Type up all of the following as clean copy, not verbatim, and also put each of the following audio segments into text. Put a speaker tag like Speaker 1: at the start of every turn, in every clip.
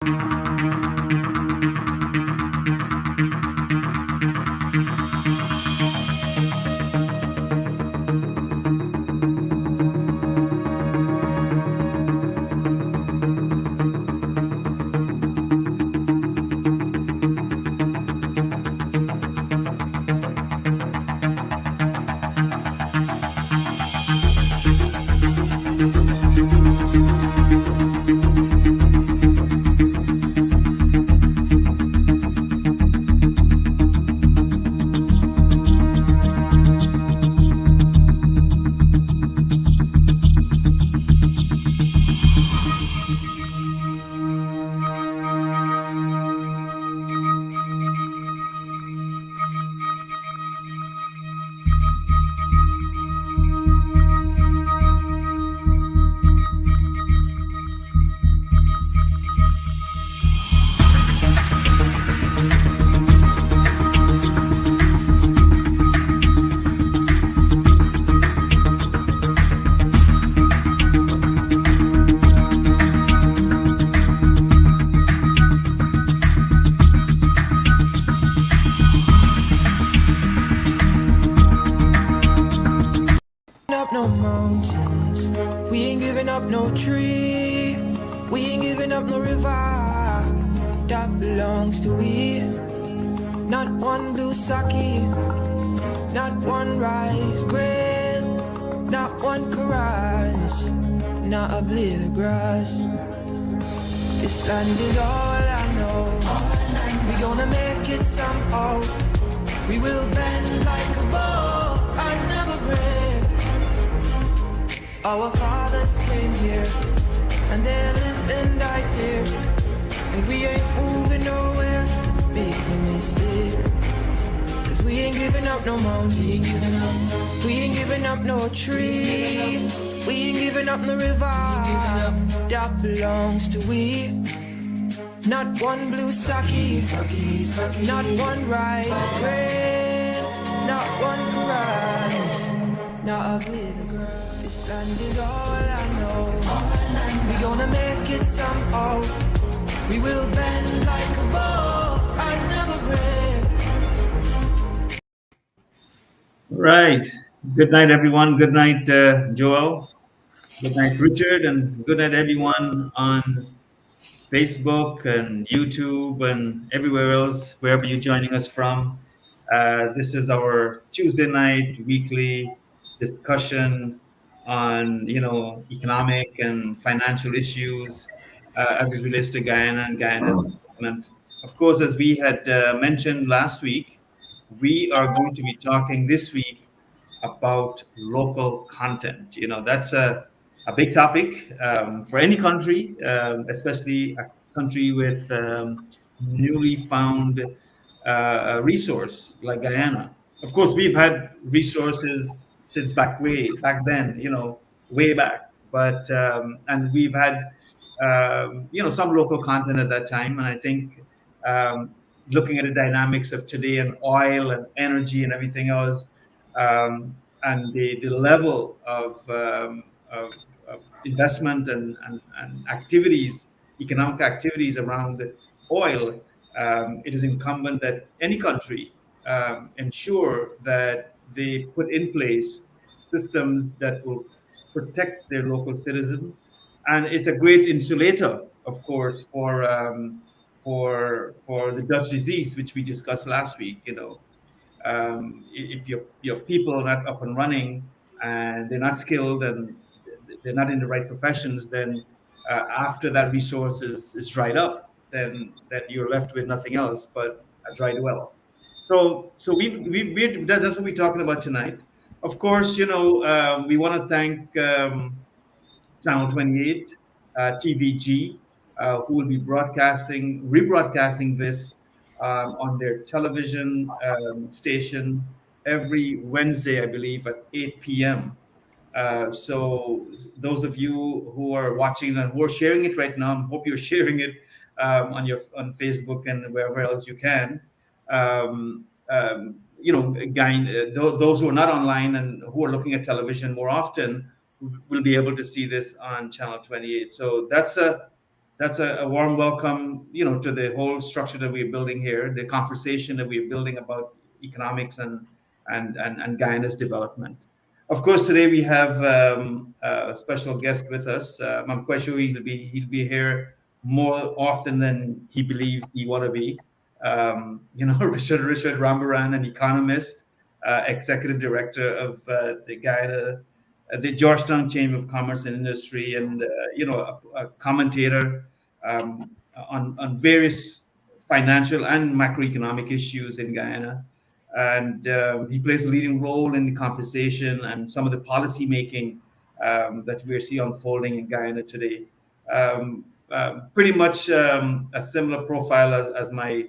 Speaker 1: Up no mountains, we ain't giving up no tree, we ain't giving up no river that belongs to we. Not one blue sake, not one rice grain, not one courage, not a blade of grass. This land is all I know. We gonna make it somehow. We will bend like a bow and never break. Our fathers came here, and they lived and died here, and we ain't moving nowhere, big mistake. Cause we ain't giving up no mountain, we ain't giving up no tree, we ain't giving up no river that belongs to we. Not one blue sake, not one rice grain, not one rice, not a bit of grass. This land is all I know. We gonna make it somehow. We will bend like a bow and never break.
Speaker 2: Right. Good night, everyone. Good night, Joel. Good night, Richard, and good night, everyone on Facebook and YouTube and everywhere else, wherever you're joining us from. This is our Tuesday night weekly discussion on economic and financial issues as it relates to Guyana and Guyana's development. Of course, as we had mentioned last week, we are going to be talking this week about local content. That's a big topic for any country, especially a country with newly found resource like Guyana. Of course, we've had resources since back then, way back. But and we've had some local content at that time, and I think looking at the dynamics of today and oil and energy and everything else, and the level of investment and activities, economic activities around oil, it is incumbent that any country ensure that they put in place systems that will protect their local citizen, and it's a great insulator, of course, for the Dutch disease, which we discussed last week. If your people are not up and running and they're not skilled and they're not in the right professions, then after that resource is dried up, then that you're left with nothing else but a dried well. So that's what we're talking about tonight. Of course, we want to thank Channel 28, TVG, who will be rebroadcasting this on their television station every Wednesday, I believe, at 8 p.m. So those of you who are watching and who are sharing it right now, I hope you're sharing it on Facebook and wherever else you can. Those who are not online and who are looking at television more often will be able to see this on Channel 28. So that's a that's a warm welcome, to the whole structure that we're building here, the conversation that we're building about economics and Guyana's development. Of course, today we have a special guest with us. I'm quite sure he'll be here more often than he believes he want to be. Richard Rambaran, an economist, executive director of the Guyana, the Georgetown Chamber of Commerce and Industry, and a commentator on various financial and macroeconomic issues in Guyana. And he plays a leading role in the conversation and some of the policy making that we're seeing unfolding in Guyana today. Pretty much a similar profile as my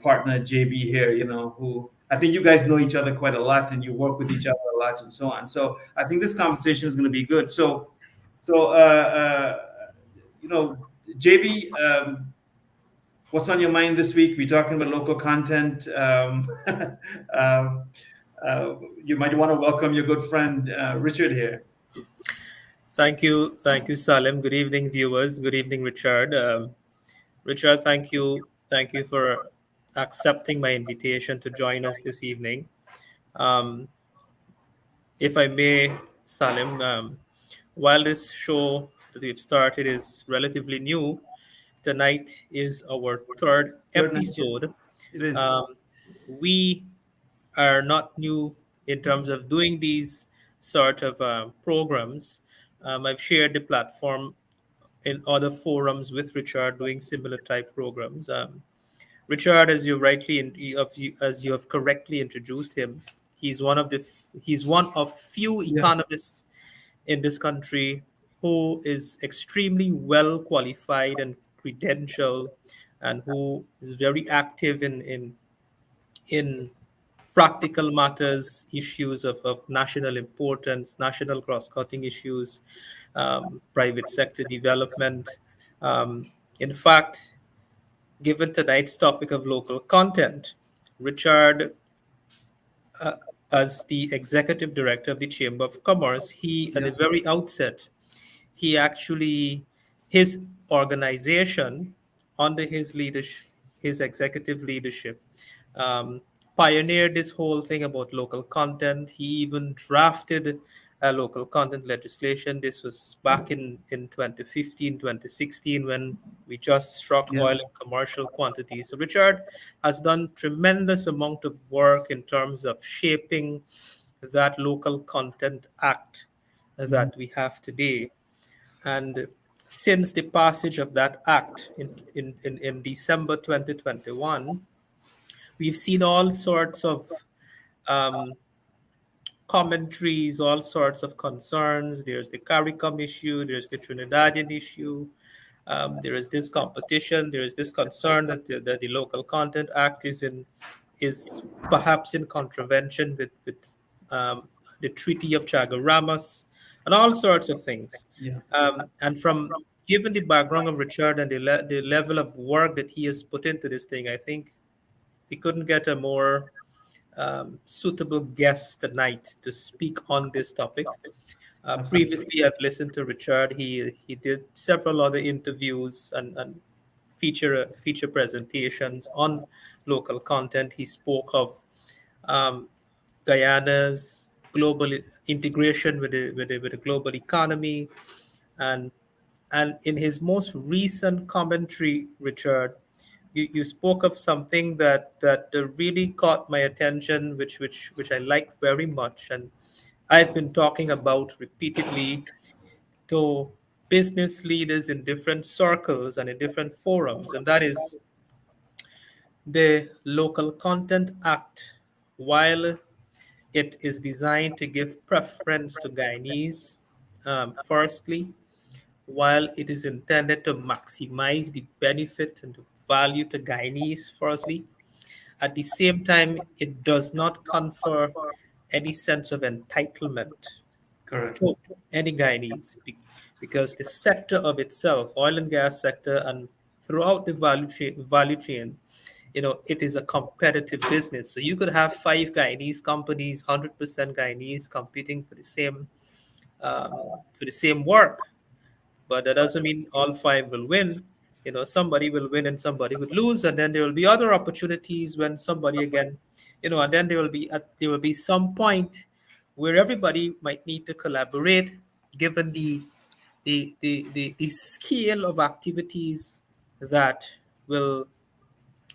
Speaker 2: partner JB here, who I think you guys know each other quite a lot and you work with each other a lot and so on. So I think this conversation is going to be good. So, you know, JB, what's on your mind this week? We're talking about local content. Um, you might want to welcome your good friend Richard here.
Speaker 3: Thank you, Salim. Good evening, viewers. Good evening, Richard. Richard, thank you for accepting my invitation to join us this evening. Um, if I may, Salim, while this show that we've started is relatively new, tonight is our third
Speaker 2: Third night, yeah.
Speaker 3: episode.
Speaker 2: It is.
Speaker 3: Um, we are not new in terms of doing these sort of programs. I've shared the platform in other forums with Richard doing similar type programs. Richard, as you as you have correctly introduced him, he's one of few
Speaker 2: Yeah.
Speaker 3: economists in this country who is extremely well qualified and credentialed, and who is very active in practical matters, issues of national importance, national cross-cutting issues, private sector development. In fact, given tonight's topic of local content, Richard, uh, as the executive director of the Chamber of Commerce, he at the
Speaker 2: Yeah.
Speaker 3: very outset, he actually his organization under his leadership, his executive leadership, um, pioneered this whole thing about local content. He even drafted a local content legislation. This was back in 2015, 2016, when we just struck
Speaker 2: Yeah.
Speaker 3: oil in commercial quantities. So Richard has done tremendous amount of work in terms of shaping that local content act
Speaker 2: Mhm.
Speaker 3: that we have today. And since the passage of that act in December 2021, we've seen all sorts of um, commentaries, all sorts of concerns. There's the CARICOM issue, there's the Trinidadian issue, there is this competition, there is this concern that the Local Content Act is perhaps in contravention with the Treaty of Chagaramas, and all sorts of things.
Speaker 2: Yeah.
Speaker 3: And from given the background of Richard and the level of work that he has put into this thing, I think we couldn't get a more suitable guest tonight to speak on this topic.
Speaker 2: Absolutely.
Speaker 3: Previously, I've listened to Richard. He did several other interviews and feature presentations on local content. He spoke of um, Guyana's global integration with the global economy, and in his most recent commentary, Richard, you spoke of something that really caught my attention, which I like very much, and I've been talking about repeatedly to business leaders in different circles and in different forums, and that is the Local Content Act. While it is designed to give preference to Guyanese, firstly, while it is intended to maximize the benefit and the value to Guyanese, firstly, at the same time, it does not confer any sense of entitlement
Speaker 2: Correct.
Speaker 3: to any Guyanese, because the sector of itself, oil and gas sector, and throughout the value chain, it is a competitive business. So you could have five Guyanese companies, 100% Guyanese, competing for the same work. but that doesn't mean all five will win. Somebody will win and somebody will lose, and then there will be other opportunities when somebody again, and then there will be some point where everybody might need to collaborate, given the scale of activities that will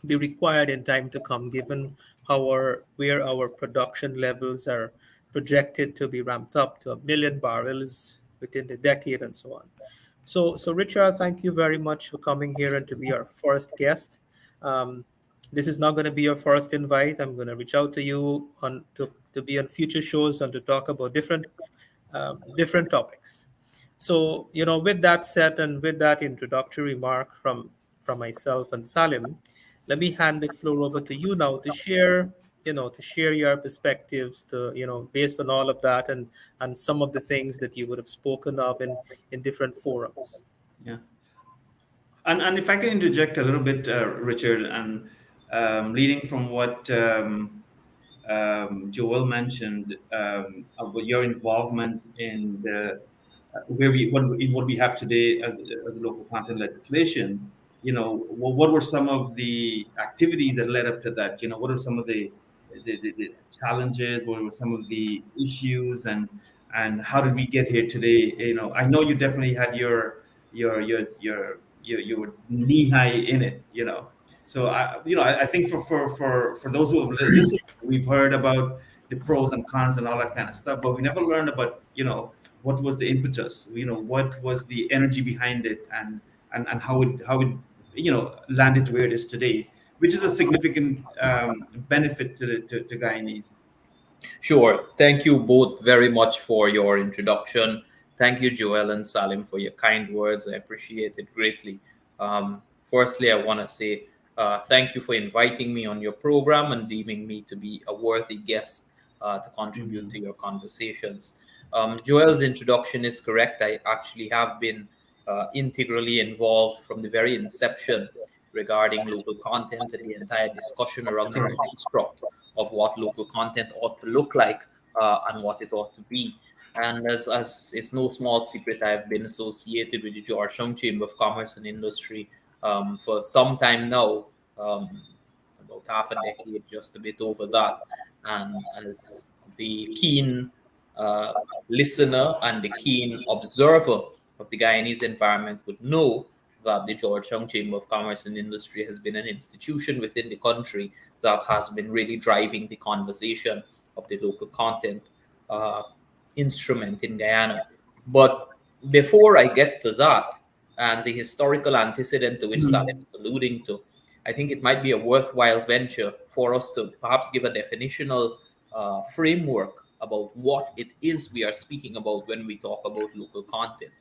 Speaker 3: be required in time to come, given where our production levels are projected to be ramped up to 1 million barrels within the decade and so on. So Richard, thank you very much for coming here and to be our first guest. Um, this is not going to be your first invite. I'm going to reach out to you to be on future shows and to talk about different topics. So, with that said and with that introductory remark from myself and Salim, let me hand the floor over to you now to share your perspectives, based on all of that and some of the things that you would have spoken of in different forums.
Speaker 2: Yeah. And if I can interject a little bit, Richard, and leading from what Joel mentioned about your involvement in the where we what we have today as local content legislation. What were some of the activities that led up to that? What are some of the challenges? What were some of the issues, and how did we get here today? I know you definitely had your knee high in it. So I think for those who have listened, we've heard about the pros and cons and all that kind of stuff, but we never learned about what was the impetus, what was the energy behind it, and how it landed to where it is today, which is a significant benefit to Guyanese.
Speaker 4: Sure. Thank you both very much for your introduction. Thank you, Joel and Salim, for your kind words. I appreciate it greatly. Firstly, I want to say thank you for inviting me on your program and deeming me to be a worthy guest to contribute to your conversations. Joel's introduction is correct. I actually have been integrally involved from the very inception regarding local content and the entire discussion around the construct of what local content ought to look like and what it ought to be. And as it's no small secret, I've been associated with the Georgetown Chamber of Commerce and Industry for some time now, about half a decade, just a bit over that. And as the keen listener and the keen observer of the Guyanese environment would know, that the Georgetown Chamber of Commerce and Industry has been an institution within the country that has been really driving the conversation of the local content instrument in Guyana. But before I get to that and the historical antecedent to which Salim is alluding to, I think it might be a worthwhile venture for us to perhaps give a definitional framework about what it is we are speaking about when we talk about local content.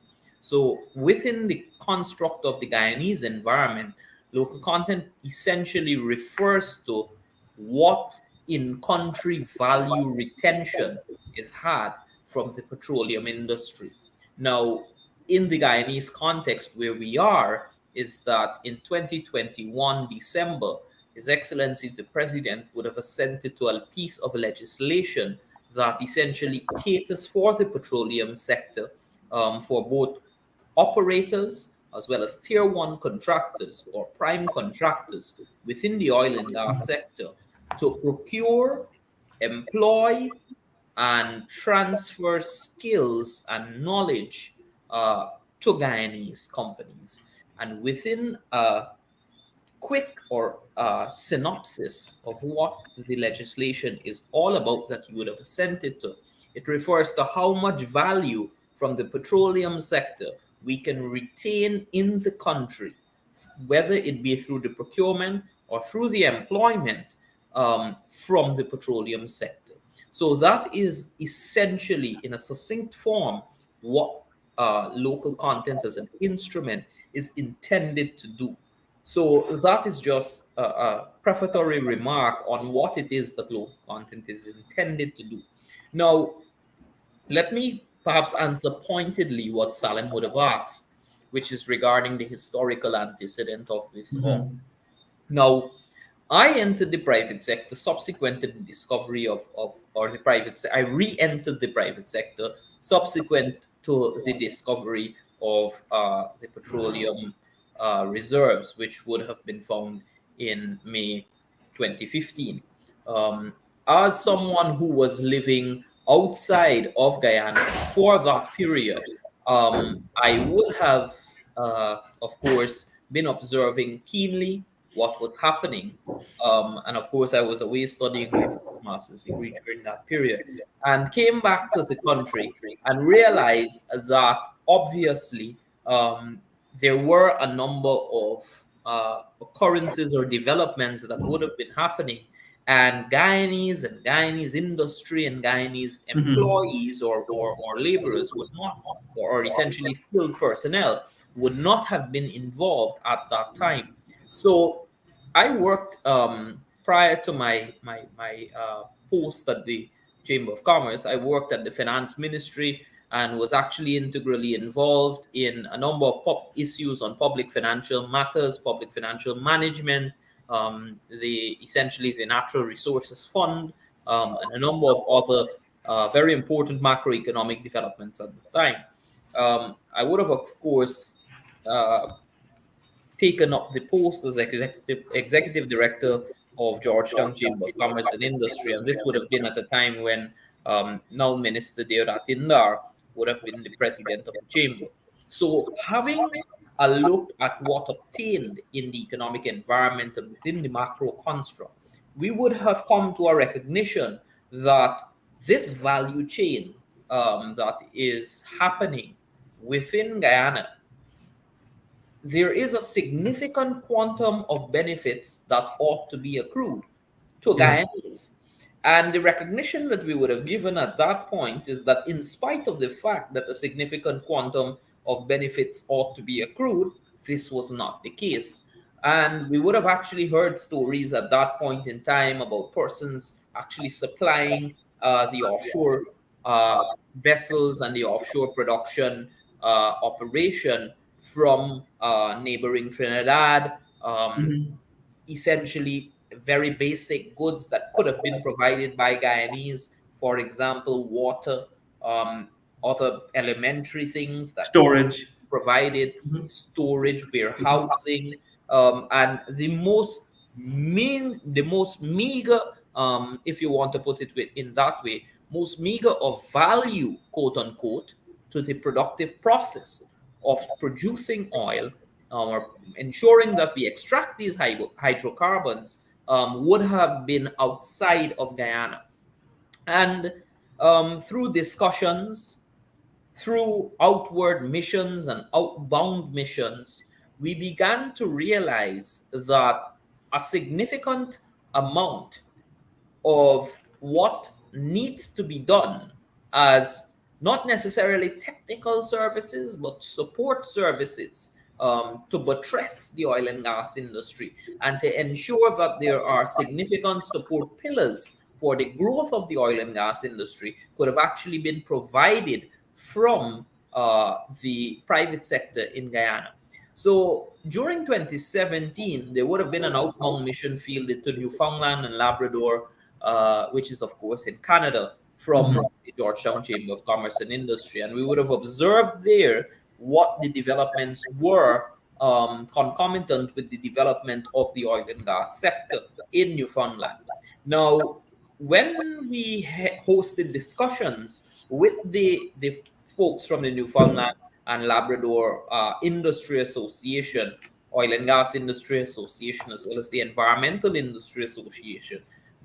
Speaker 4: So within the construct of the Guyanese environment, local content essentially refers to what in-country value retention is had from the petroleum industry. Now, in the Guyanese context where we are, is that in 2021 December, His Excellency the President would have assented to a piece of legislation that essentially caters for the petroleum sector for both operators as well as tier one contractors or prime contractors within the oil and gas sector to procure, employ, and transfer skills and knowledge to Guyanese companies. And within a quick or synopsis of what the legislation is all about that you would have assented to, it refers to how much value from the petroleum sector we can retain in the country, whether it be through the procurement or through the employment from the petroleum sector. So that is essentially, in a succinct form, what local content as an instrument is intended to do. So that is just a prefatory remark on what it is that local content is intended to do. Now, let me perhaps answer pointedly what Salim would have asked, which is regarding the historical antecedent of this all. Now, I entered the private sector subsequent to the discovery I re-entered the private sector subsequent to the discovery of the petroleum reserves, which would have been found in May 2015. Um, as someone who was living outside of Guyana for that period, I would have, of course, been observing keenly what was happening. And of course, I was away studying my first master's degree during that period, and came back to the country and realized that obviously there were a number of occurrences or developments that would have been happening, and Guyanese industry and Guyanese employees or laborers would not, or essentially skilled personnel, would not have been involved at that time. So I worked prior to my post at the Chamber of Commerce. I worked at the Finance Ministry and was actually integrally involved in a number of issues on public financial matters, public financial management, the essentially the Natural Resources Fund, and a number of other very important macroeconomic developments at the time. I would have, of course, taken up the post as executive director of Georgetown Chamber of Commerce and Industry, and this would have been at the time when now Minister Deodat Indar would have been the president of the chamber. So having a look at what obtained in the economic environment and within the macro construct, we would have come to a recognition that this value chain that is happening within Guyana, there is a significant quantum of benefits that ought to be accrued to Guyanese. And the recognition that we would have given at that point is that in spite of the fact that a significant quantum of benefits ought to be accrued, this was not the case. And we would have actually heard stories at that point in time about persons actually supplying the offshore vessels and the offshore production operation from neighboring Trinidad, essentially very basic goods that could have been provided by Guyanese, for example, water, other elementary things that
Speaker 2: Storage.
Speaker 4: provided, storage, warehousing, and the most meager, if you want to put it in that way, most meager of value, quote unquote, to the productive process of producing oil, or ensuring that we extract these hydrocarbons, would have been outside of Guyana. And through discussions, through outward missions and outbound missions, we began to realize that a significant amount of what needs to be done as not necessarily technical services, but support services to buttress the oil and gas industry and to ensure that there are significant support pillars for the growth of the oil and gas industry could have actually been provided from the private sector in Guyana. So during 2017, there would have been an outbound mission fielded to Newfoundland and Labrador, which is, of course, in Canada, from the Georgetown Chamber of Commerce and Industry. And we would have observed there what the developments were concomitant with the development of the oil and gas sector in Newfoundland. Now, when we hosted discussions with the folks from the Newfoundland and Labrador Industry Association, Oil and Gas Industry Association, as well as the Environmental Industry Association,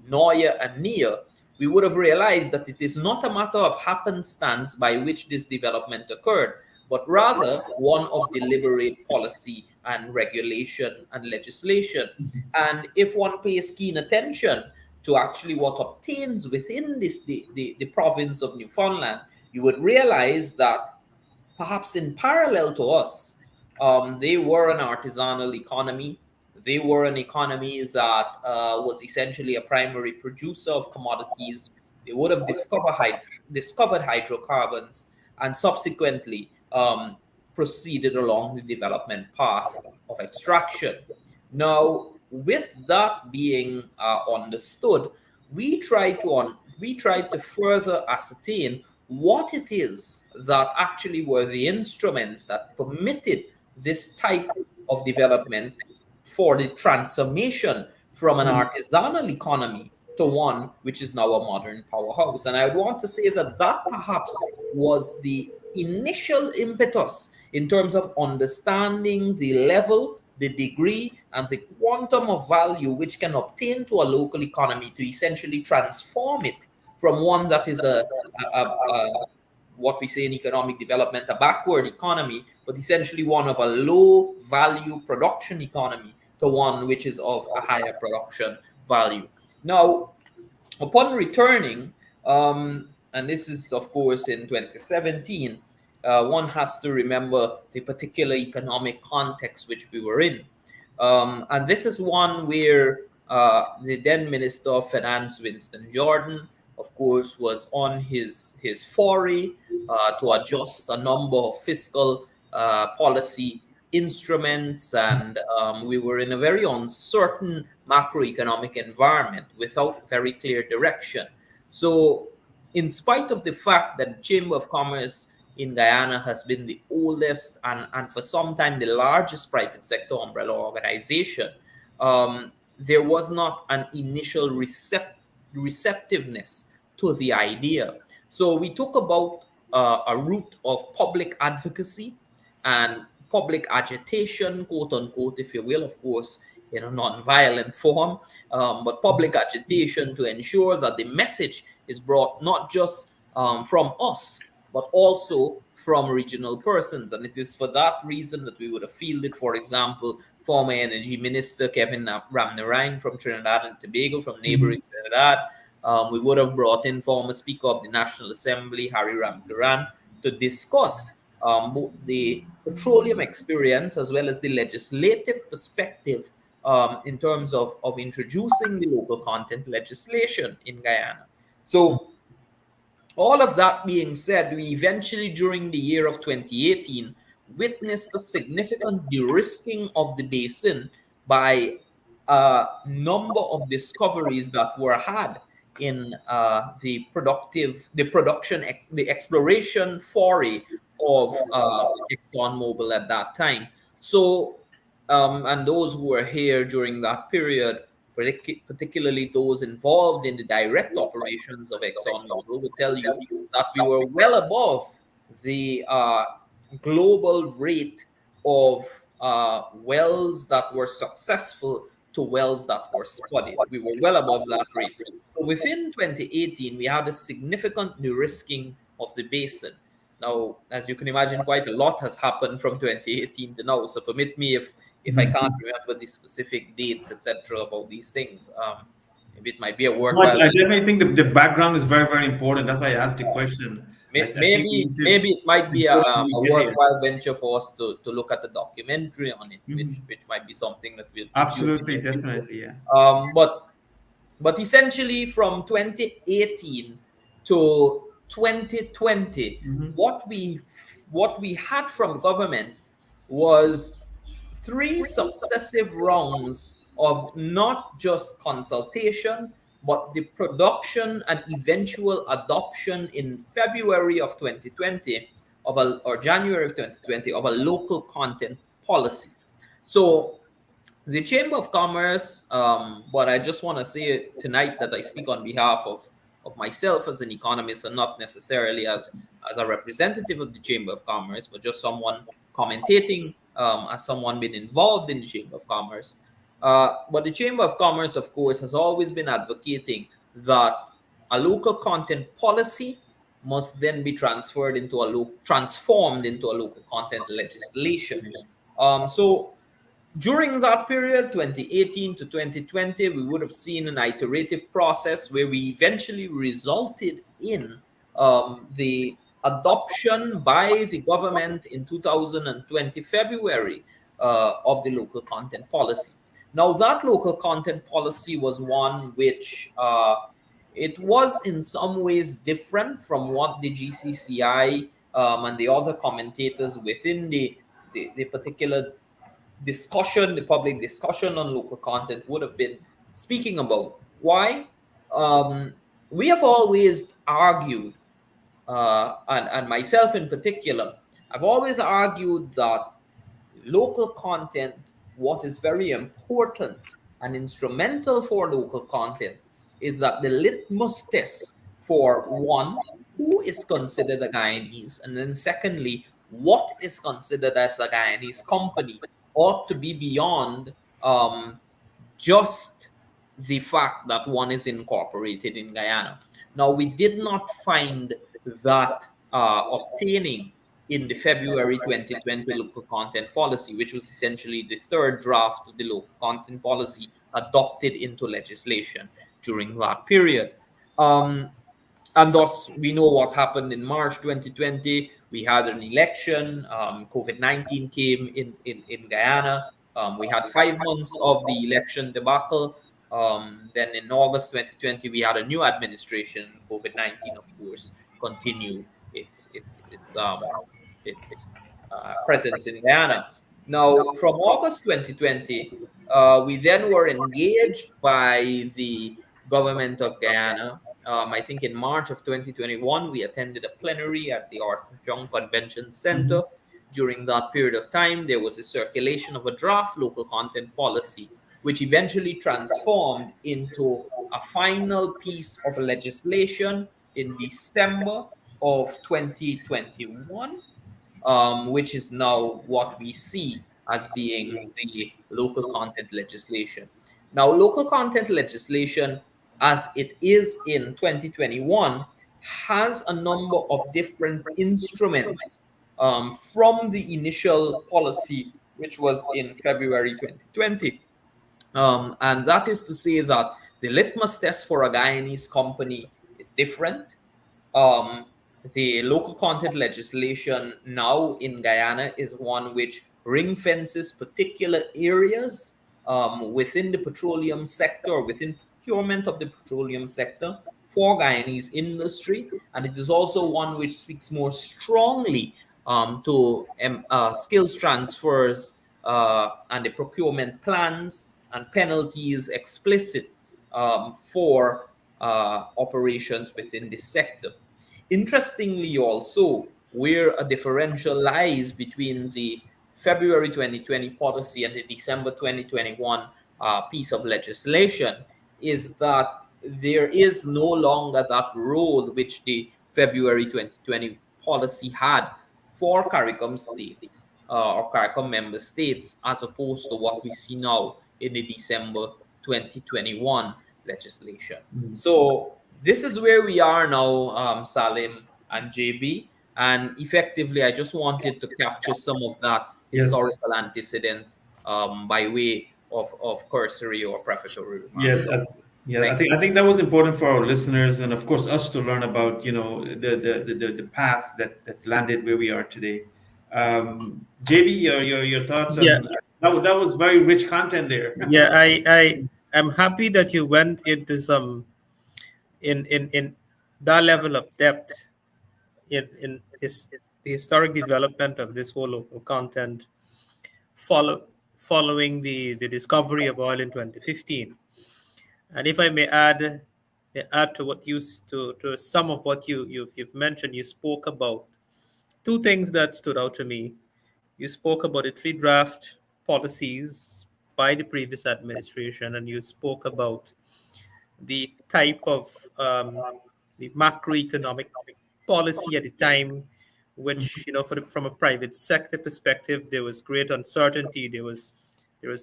Speaker 4: NOIA and NIA, we would have realized that it is not a matter of happenstance by which this development occurred, but rather one of deliberate policy and regulation and legislation. And if one pays keen attention to actually what obtains within this the province of Newfoundland, you would realize that perhaps in parallel to us, they were an artisanal economy. They were an economy that was essentially a primary producer of commodities. They would have discovered hydrocarbons and subsequently proceeded along the development path of extraction. Now, with that being understood, we tried to further ascertain what it is that actually were the instruments that permitted this type of development for the transformation from an artisanal economy to one which is now a modern powerhouse. And I would want to say that that perhaps was the initial impetus in terms of understanding the level, the degree, and the quantum of value which can obtain to a local economy to essentially transform it from one that is a what we say in economic development, a backward economy, but essentially one of a low value production economy to one which is of a higher production value. Now, upon returning, and this is of course in 2017, one has to remember the particular economic context which we were in. And this is one where the then Minister of Finance, Winston Jordan, of course, was on his foray to adjust a number of fiscal policy instruments, and we were in a very uncertain macroeconomic environment without very clear direction. So, in spite of the fact that the Chamber of Commerce in Guyana has been the oldest and for some time the largest private sector umbrella organization, there was not an initial receptiveness to the idea. So we talk about a route of public advocacy and public agitation, quote unquote, if you will, of course, in a non-violent form, but public agitation to ensure that the message is brought not just from us, but also from regional persons. And it is for that reason that we would have fielded, for example, former Energy Minister Kevin Ramnarine from Trinidad and Tobago, from neighboring Trinidad. We would have brought in former Speaker of the National Assembly, Harry Ramkaran, to discuss both the petroleum experience as well as the legislative perspective in terms of introducing the local content legislation in Guyana. So, all of that being said, we eventually, during the year of 2018, witnessed a significant de-risking of the basin by a number of discoveries that were had in the exploration foray of ExxonMobil at that time. So, and those who were here during that period, particularly those involved in the direct operations of ExxonMobil, will tell you that we were well above the global rate of wells that were successful to wells that were spotted. We were well above that rate. So within 2018, we had a significant de-risking of the basin. Now, as you can imagine, quite a lot has happened from 2018 to now. So permit me, if I can't remember the specific dates, etc., about these things, maybe it might be a worthwhile.
Speaker 2: I definitely think the background is very, very important. That's why I asked the question.
Speaker 4: Maybe it might be a worthwhile venture for us to look at the documentary on it, which might be something that we'll
Speaker 2: absolutely, definitely, yeah.
Speaker 4: But essentially from 2018 to 2020, what we had from government was 3 successive rounds of not just consultation, but the production and eventual adoption in February of 2020 or January of 2020 of a local content policy. So the Chamber of Commerce, but I just want to say tonight that I speak on behalf of myself as an economist and not necessarily as a representative of the Chamber of Commerce, but just someone commentating as someone been involved in the Chamber of Commerce. But the Chamber of Commerce, of course, has always been advocating that a local content policy must then be transformed into a local content legislation. So during that period, 2018 to 2020, we would have seen an iterative process where we eventually resulted in the adoption by the government in 2020 February of the local content policy. Now, that local content policy was one which it was in some ways different from what the GCCI and the other commentators within the particular discussion, the public discussion on local content would have been speaking about. Why? We have always argued and myself in particular, I've always argued that local content, what is very important and instrumental for local content, is that the litmus test for one, who is considered a Guyanese, and then secondly, what is considered as a Guyanese company, ought to be beyond um, just the fact that one is incorporated in Guyana. Now, we did not find that obtaining in the February 2020 local content policy, which was essentially the third draft of the local content policy adopted into legislation during that period. Um, and thus, we know what happened in March 2020. We had an election. COVID 19 came in Guyana. We had 5 months of the election debacle. Then in August 2020, we had a new administration. COVID 19, of course, continued its presence in Guyana. Now, from August 2020, we then were engaged by the government of Guyana. I think in March of 2021, we attended a plenary at the Arthur Young Convention Center. During that period of time, there was a circulation of a draft local content policy, which eventually transformed into a final piece of legislation in December of 2021, which is now what we see as being the local content legislation. Now, local content legislation, as it is in 2021, has a number of different instruments from the initial policy, which was in February 2020. And that is to say that the litmus test for a Guyanese company is different. um, the local content legislation now in Guyana is one which ring fences particular areas within the petroleum sector, within procurement of the petroleum sector for Guyanese industry. And it is also one which speaks more strongly to skills transfers and the procurement plans and penalties explicit for operations within this sector. Interestingly, also, where a differential lies between the February 2020 policy and the December 2021 piece of legislation is that there is no longer that role which the February 2020 policy had for CARICOM states or CARICOM member states, as opposed to what we see now in the December 2021 legislation. So this is where we are now, Salim and JB. And effectively, I just wanted to capture some of that
Speaker 2: Yes.
Speaker 4: historical antecedent by way of cursory or prefatory remarks.
Speaker 2: Yes,
Speaker 4: So,
Speaker 2: yeah.
Speaker 4: thank you.
Speaker 2: I think that was important for our listeners, and of course us to learn about the path that landed where we are today. JB, your thoughts
Speaker 3: Yeah,
Speaker 2: on that was very rich content there.
Speaker 3: yeah. I am happy that you went into some in that level of depth in the historic development of this whole local content following the discovery of oil in 2015. And if I may add to what to some of what you've mentioned, you spoke about two things that stood out to me. You spoke about the three draft policies by the previous administration, and you spoke about the type of the macroeconomic policy at the time, which from a private sector perspective, there was great uncertainty. There was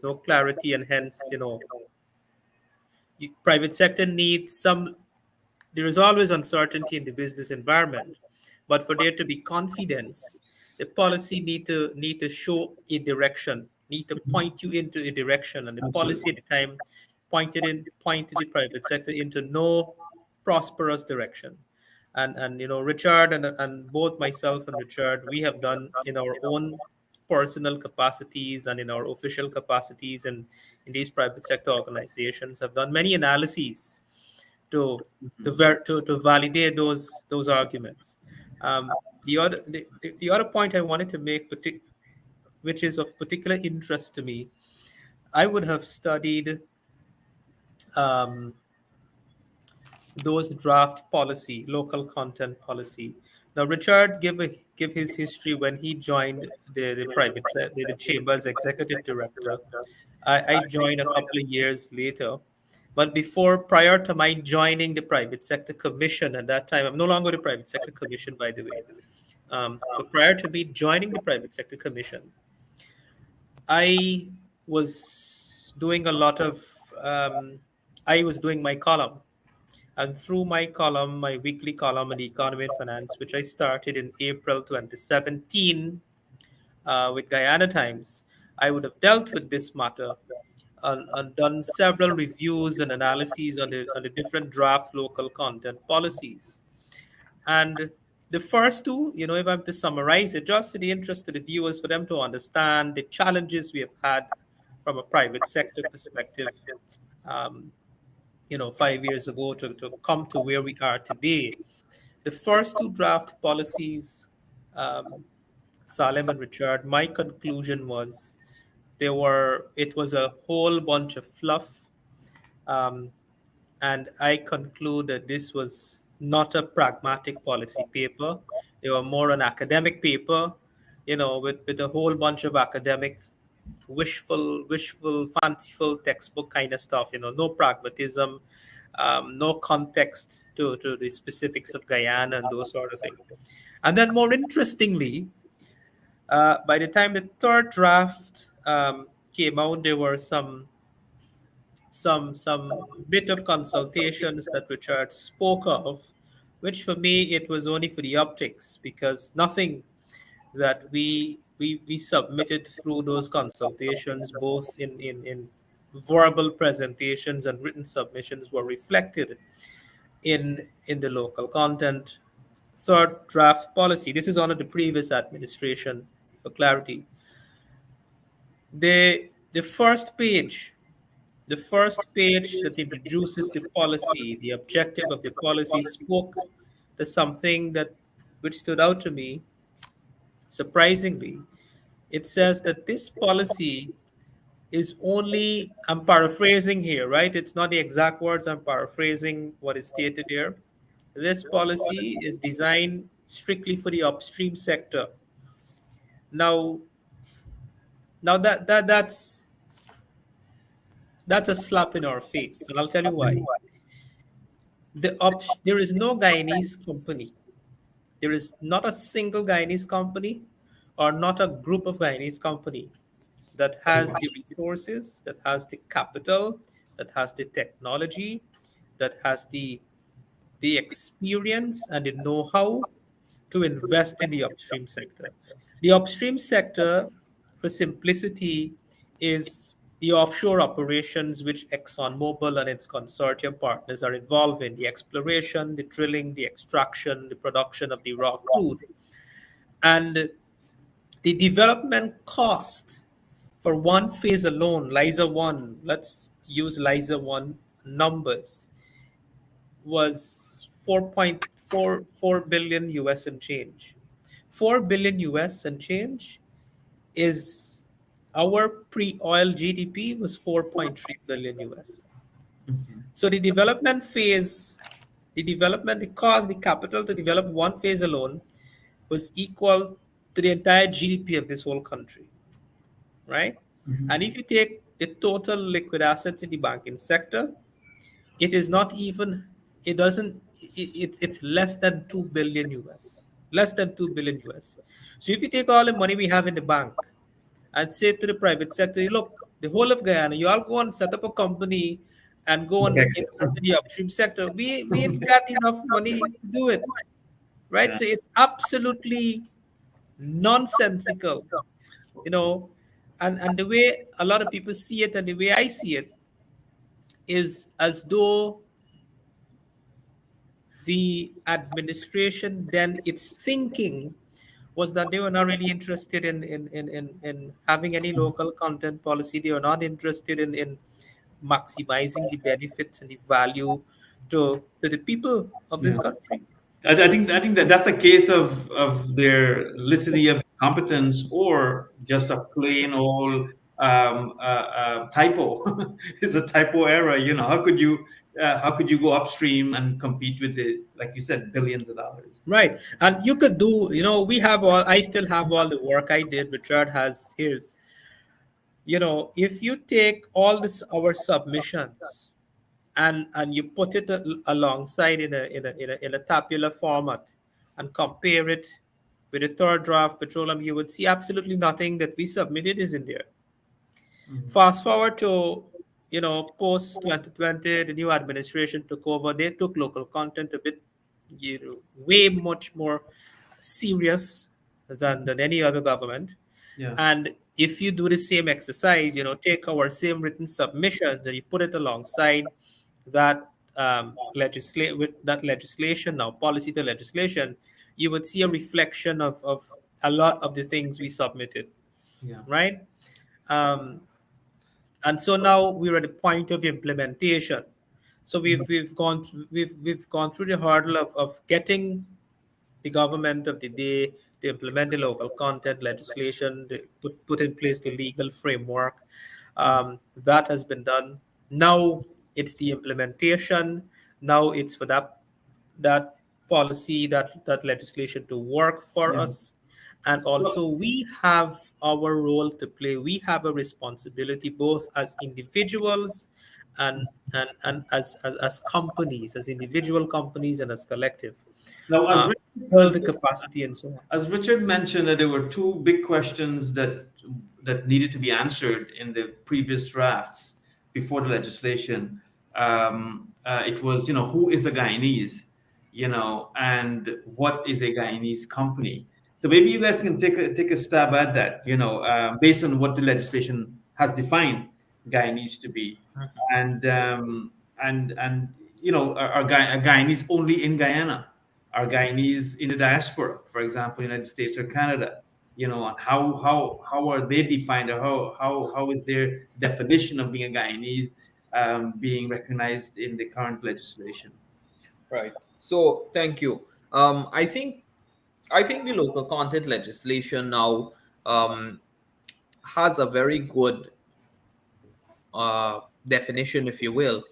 Speaker 3: no clarity, and hence private sector needs some. There is always uncertainty in the business environment, but for there to be confidence, the policy need to show a direction, need to point you into a direction, and the policy at
Speaker 2: Absolutely.
Speaker 3: the time pointed the private sector into no prosperous direction. And Richard and both myself and Richard, we have done in our own personal capacities and in our official capacities and in these private sector organizations have done many analyses to validate those arguments. The other point I wanted to make, which is of particular interest to me, I would have studied um, those draft policy, local content policy, Now, Richard give his history when he joined the chamber's executive director. I joined a couple of years later, but prior to my joining the private sector commission at that time, I'm no longer the private sector commission, by the way. But prior to me joining the private sector commission, I was doing a lot of I was doing my column. And through my column, my weekly column on the economy and finance, which I started in April 2017 with Guyana Times, I would have dealt with this matter and done several reviews and analyses on the different draft local content policies. And the first two, if I'm to summarize it, just in the interest of the viewers, for them to understand the challenges we have had from a private sector perspective, um, 5 years ago to come to where we are today. The first two draft policies, um, Salem and Richard, my conclusion was it was a whole bunch of fluff. Um, and I conclude that this was not a pragmatic policy paper. They were more an academic paper, with a whole bunch of academic, wishful, fanciful textbook kind of stuff. No pragmatism, no context to the specifics of Guyana and those sort of things. And then, more interestingly, by the time the third draft came out, there were some bit of consultations that Richard spoke of, which for me it was only for the optics, because nothing that we submitted through those consultations, both in verbal presentations and written submissions, were reflected in the local content third draft policy. This is under the previous administration, for clarity. The first page the first page that introduces the policy, the objective of the policy, spoke to something that which stood out to me surprisingly. It says that this policy is only, I'm paraphrasing here, right? It's not the exact words, I'm paraphrasing what is stated here. This policy is designed strictly for the upstream sector. Now, that's a slap in our face, and I'll tell you why. There is no Guyanese company. There is not a single Guyanese company or not a group of Guyanese company that has the resources, that has the capital, that has the technology, that has the experience and the know-how to invest in the upstream sector. The upstream sector, for simplicity, is the offshore operations which ExxonMobil and its consortium partners are involved in: the exploration, the drilling, the extraction, the production of the raw crude. And the development cost for one phase alone, Liza 1, let's use Liza 1 numbers, was 4.44 billion US and change. 4 billion US and change is our pre-oil GDP was 4.3 billion US. So the development phase, the cost, the capital to develop one phase alone was equal to the entire GDP of this whole country, right? And if you take the total liquid assets in the banking sector, it is not even, it doesn't, it's less than 2 billion US, less than 2 billion US. So if you take all the money we have in the bank and say to the private sector, look, the whole of Guyana, you all go and set up a company and go and invest in the upstream sector. We ain't got enough money to do it, right?
Speaker 2: Yeah.
Speaker 3: So it's absolutely nonsensical, you know. And the way a lot of people see it and the way I see it is as though the administration, then its thinking was that they were not really interested in having any local content policy. They were not interested in maximizing the benefits and the value to the people of this
Speaker 2: Yeah.
Speaker 3: country.
Speaker 2: I think that that's a case of their litany of competence or just a plain old typo is a typo error. How could you go upstream and compete with the, like you said, billions of dollars?
Speaker 3: Right. And you could do, we have all, I still have all the work I did. Richard has his. If you take all this, our submissions, and you put it alongside in a tabular format and compare it with the third draft petroleum, you would see absolutely nothing that we submitted is in there.
Speaker 2: Mhm.
Speaker 3: Fast forward to, post 2020, the new administration took over. They took local content a bit, way much more serious than any other government.
Speaker 2: Yeah,
Speaker 3: And if you do the same exercise, take our same written submissions and you put it alongside that legislate with that legislation, now policy to legislation, you would see a reflection of a lot of the things we submitted,
Speaker 2: yeah,
Speaker 3: right? Um, and so now we're at the point of implementation. So we've gone through the hurdle of getting the government of the day to implement the local content legislation, to put in place the legal framework. That has been done. Now it's the implementation. Now it's for that policy, that legislation to work for
Speaker 2: yeah.
Speaker 3: us. And
Speaker 2: Well,
Speaker 3: also we have our role to play. We have a responsibility both as individuals and as companies, as individual companies and as collective,
Speaker 2: now,
Speaker 3: uh, build the capacity and so on.
Speaker 2: as Richard mentioned, that there were two big questions that needed to be answered in the previous drafts before the legislation. It was, who is a Guyanese, and what is a Guyanese company. So maybe you guys can take a stab at that, based on what the legislation has defined Guyanese to be, and are Guyanese only in Guyana? Are Guyanese in the diaspora, for example, United States or Canada? And how are they defined, or how is their definition of being a Guyanese being recognized in the current legislation?
Speaker 4: Right. So thank you. I think the local content legislation now um, has a very good definition, if you will,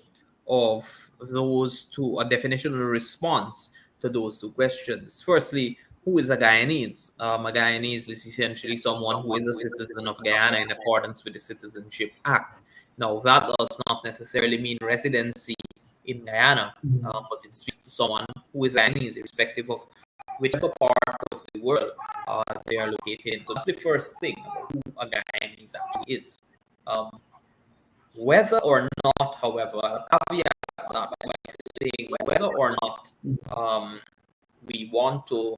Speaker 4: of those two, a definition of response to those two questions. Firstly, who is a Guyanese? A Guyanese is essentially someone who is a citizen of Guyana in accordance with the Citizenship Act. Now, that does not necessarily mean residency in Guyana, but it speaks to someone who is Guyanese, irrespective of whichever part of the world they are located in. So that's the first thing about who a Guyanese actually is. Um, Whether or not, however, I'll caveat that by saying whether or not um, we want to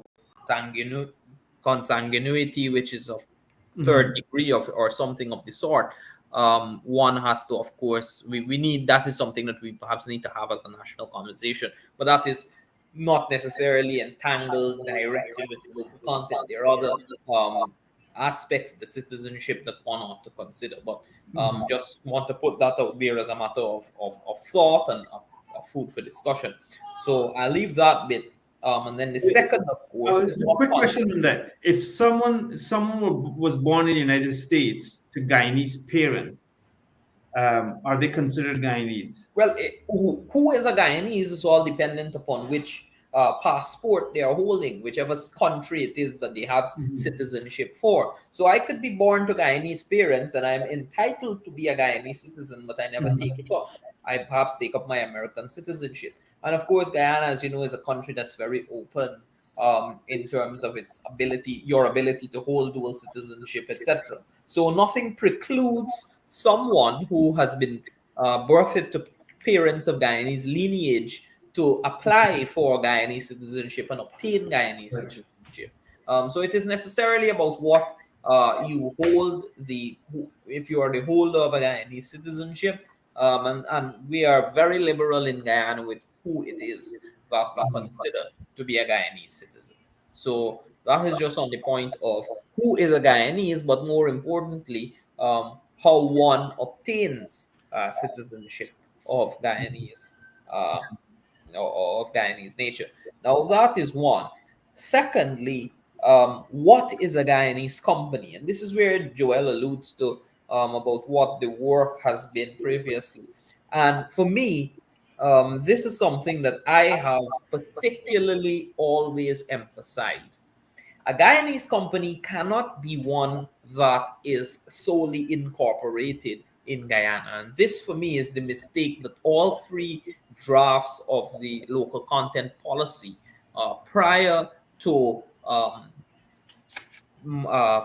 Speaker 4: consanguinity, which is of third
Speaker 2: Mhm.
Speaker 4: degree of or something of the sort. One has to, of course, we need, that is something that we perhaps need to have as a national conversation, but that is not necessarily entangled directly with local content. There are other aspects of the citizenship that one ought to consider, but just want to put that out there as a matter of thought and of food for discussion. So I'll leave that bit. And then the second, of course, is
Speaker 2: Just a
Speaker 4: what
Speaker 2: quick question
Speaker 4: constitutes.
Speaker 2: on that. If was born in the United States to Guyanese parents, are they considered Guyanese?
Speaker 4: Well, who is a Guyanese is all dependent upon which passport they are holding, whichever country it is that they have
Speaker 2: Mhm.
Speaker 4: citizenship for. So I could be born to Guyanese parents and I'm entitled to be a Guyanese citizen, but I never take it up. I perhaps take up my American citizenship. And of course, Guyana, as you know, is a country that's very open in terms of its ability, your ability to hold dual citizenship, etc. So nothing precludes someone who has been birthed to parents of Guyanese lineage to apply for Guyanese citizenship and obtain Guyanese
Speaker 2: Right.
Speaker 4: citizenship. So it is necessarily about what you hold, if you are the holder of a Guyanese citizenship, and we are very liberal in Guyana with who it is that we consider to be a Guyanese citizen. So that is just on the point of who is a Guyanese, but more importantly, how one obtains citizenship of Guyanese, uh, of Guyanese nature. Now that is one. Secondly, what is a Guyanese company? And this is where Joel alludes to about what the work has been previously. And for me, this is something that I have particularly always emphasized. A Guyanese company cannot be one that is solely incorporated in Guyana. And this, for me, is the mistake that all three drafts of the local content policy prior to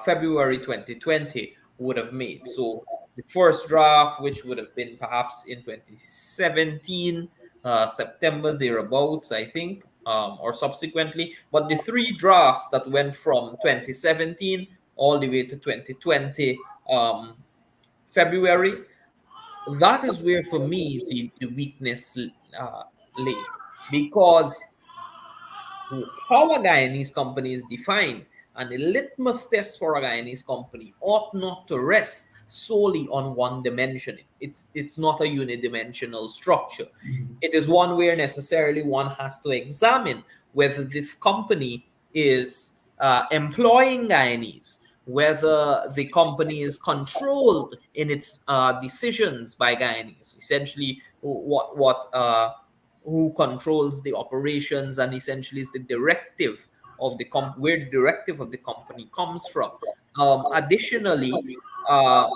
Speaker 4: February 2020 would have made. So the first draft, which would have been perhaps in 2017, September thereabouts, I think, or subsequently. But the three drafts that went from 2017 all the way to 2020 February, that is where for me the weakness lay, because how a Guyanese company is defined, and the litmus test for a Guyanese company ought not to rest solely on one dimension. It's not a unidimensional structure. It is one where necessarily one has to examine whether this company is employing Guyanese, whether the company is controlled in its decisions by Guyanese. Essentially, who controls the operations and essentially is the directive of the where the directive of the company comes from. Additionally, uh,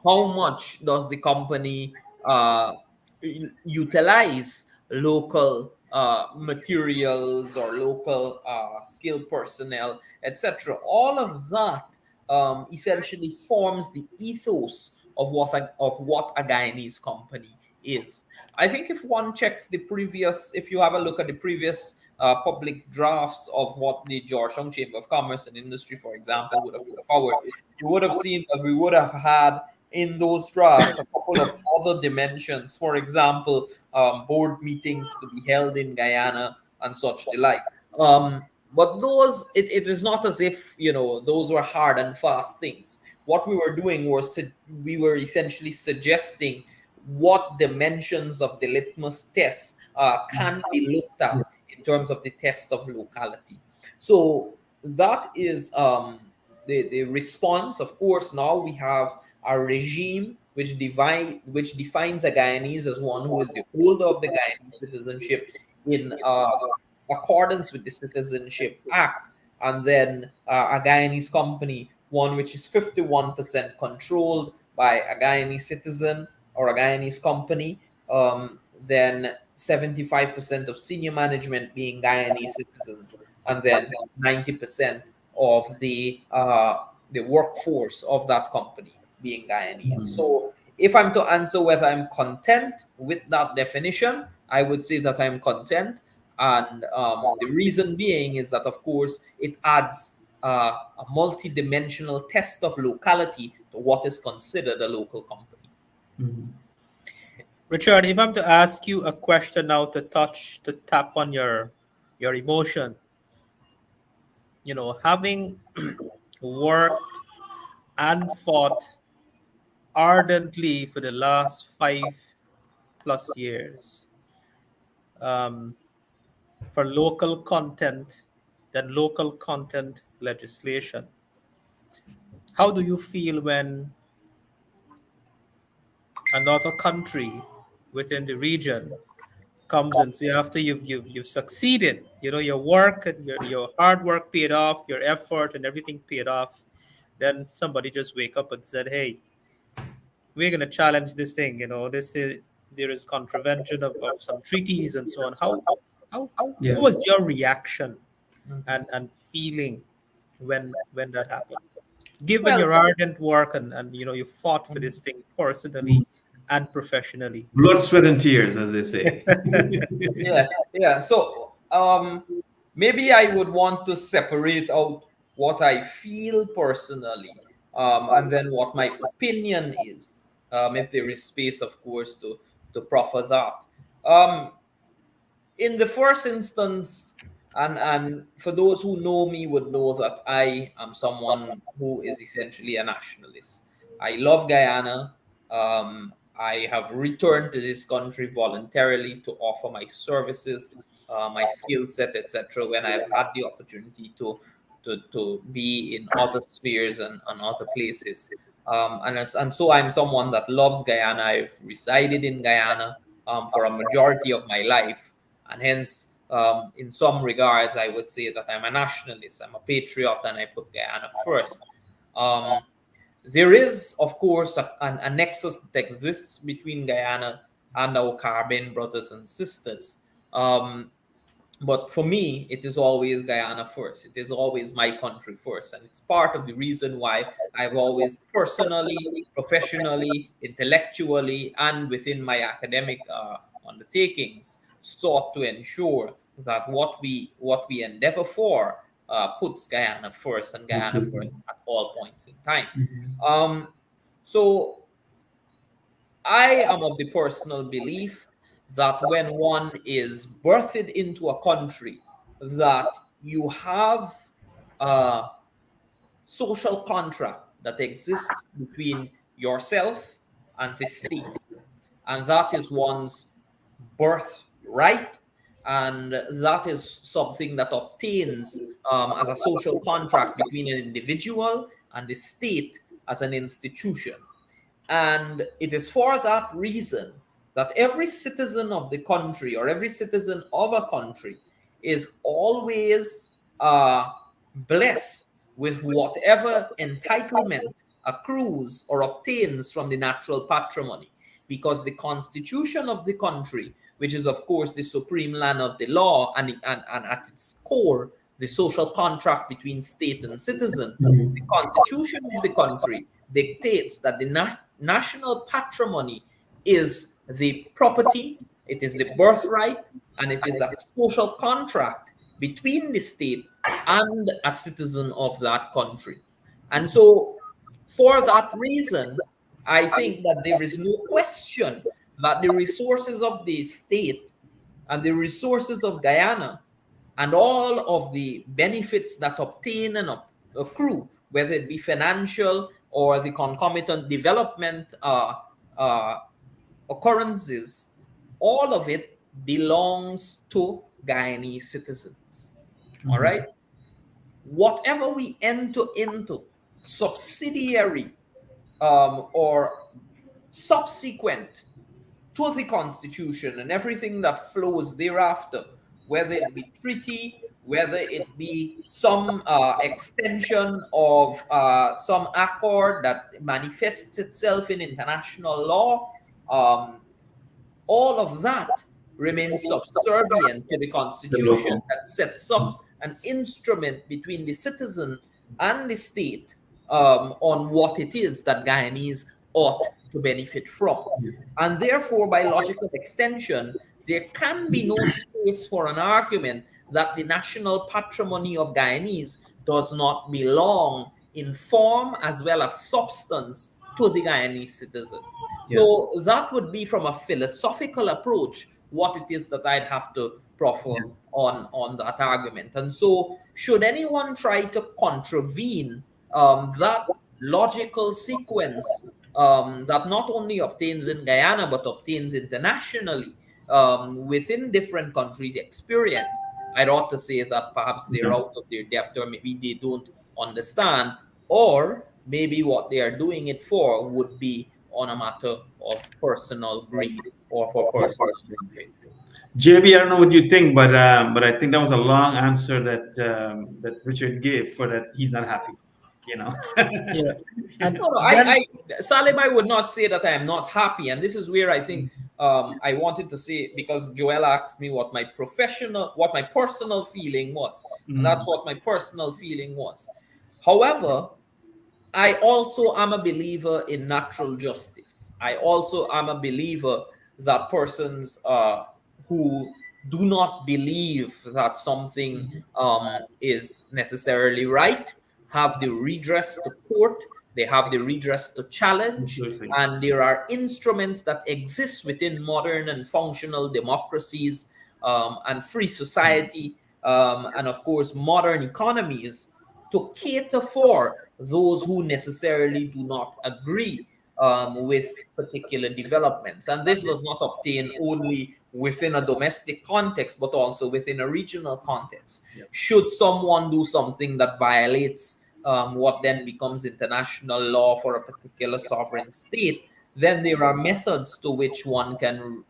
Speaker 4: how much does the company utilize local materials or local skilled personnel, etc. All of that essentially forms the ethos of what a Guyanese company is. I think if one checks the previous, if you have a look at the previous public drafts of what the Georgetown Chamber of Commerce and Industry, for example, would have put forward, you would have seen that we would have had in those drafts a couple of other dimensions. For example, board meetings to be held in Guyana and such the like. But those, it is not as if, those were hard and fast things. What we were doing was we were essentially suggesting what dimensions of the litmus test can be looked at in terms of the test of locality. So that is the response. Of course, now we have a regime which defines a Guyanese as one who is the holder of the Guyanese citizenship in accordance with the Citizenship Act, and then a Guyanese company, one which is 51% controlled by a Guyanese citizen or a Guyanese company, then 75% of senior management being Guyanese citizens, and then 90% of the workforce of that company being Guyanese. So if I'm to answer whether I'm content with that definition, I would say that I'm content. And the reason being is that, of course, it adds a multi-dimensional test of locality to what is considered a local company.
Speaker 3: Richard, if I'm to ask you a question now to tap on your emotion, having worked and fought ardently for the last 5+ years for local content, then local content legislation. How do you feel when another country within the region comes and say, after you've succeeded, your work and your hard work paid off, your effort and everything paid off, then somebody just wake up and said, hey, we're going to challenge this thing, there is contravention of some treaties and so on. How
Speaker 2: Yeah.
Speaker 3: what was your reaction and feeling when that happened, given
Speaker 4: Well,
Speaker 3: your ardent work and you fought for this thing personally and professionally?
Speaker 2: Blood, sweat, and tears, as they say.
Speaker 4: yeah. So maybe I would want to separate out what I feel personally, and then what my opinion is, if there is space, of course, to proffer that. Um, in the first instance, and for those who know me would know that I am someone who is essentially a nationalist. I love Guyana. I have returned to this country voluntarily to offer my services, my skill set, etc. When I've had the opportunity to be in other spheres and other places. And so I'm someone that loves Guyana. I've resided in Guyana for a majority of my life, and hence, in some regards, I would say that I'm a nationalist, I'm a patriot, and I put Guyana first. Um, there is, of course, a nexus that exists between Guyana and our Caribbean brothers and sisters. Um, but for me, it is always Guyana first. It is always my country first. And it's part of the reason why I've always personally, professionally, intellectually, and within my academic undertakings sought to ensure that what we endeavor for puts Guyana first and Guyana
Speaker 2: Absolutely.
Speaker 4: first at all points in time. Um, so I am of the personal belief that when one is birthed into a country, that you have a social contract that exists between yourself and the state, and that is one's birthright, and that is something that obtains as a social contract between an individual and the state as an institution. And it is for that reason that every citizen of the country or every citizen of a country is always blessed with whatever entitlement accrues or obtains from the natural patrimony. Because the constitution of the country, which is, of course, the supreme land of the law and at its core, the social contract between state and citizen, the constitution of the country dictates that the national patrimony is the property, it is the birthright, and it is a social contract between the state and a citizen of that country. And so, for that reason, I think that there is no question that the resources of the state and the resources of Guyana and all of the benefits that obtain and accrue, whether it be financial or the concomitant development occurrences, all of it belongs to Guyanese citizens. All right? Whatever we enter into, subsidiary or subsequent to the Constitution and everything that flows thereafter, whether it be treaty, whether it be some extension of some accord that manifests itself in international law, all of that remains subservient to the Constitution that sets up an instrument between the citizen and the state on what it is that Guyanese ought to benefit from. And therefore, by logical extension, there can be no space for an argument that the national patrimony of Guyanese does not belong in form as well as substance to the Guyanese citizen. So that would be, from a philosophical approach, what it is that I'd have to proffer on that argument. And so should anyone try to contravene that logical sequence that not only obtains in Guyana but obtains internationally within different countries' experience, I'd ought to say that perhaps they're out of their depth, or maybe they don't understand, or maybe what they are doing it for would be on a matter of personal greed or for personal benefit.
Speaker 2: JB, I don't know what you think, but I think that was a long answer that Richard gave for that he's not happy.
Speaker 3: Yeah. And
Speaker 4: Salim, I would not say that I am not happy, and this is where I think I wanted to say, because Joel asked me what my personal feeling was, and that's what my personal feeling was. However, I also am a believer in natural justice. I also am a believer that persons who do not believe that something is necessarily right have the redress to court, they have the redress to challenge, and there are instruments that exist within modern and functional democracies and free society, and of course modern economies, to cater for those who necessarily do not agree with particular developments. And this does not obtain only within a domestic context, but also within a regional context. Should someone do something that violates what then becomes international law for a particular sovereign state, then there are methods to which one can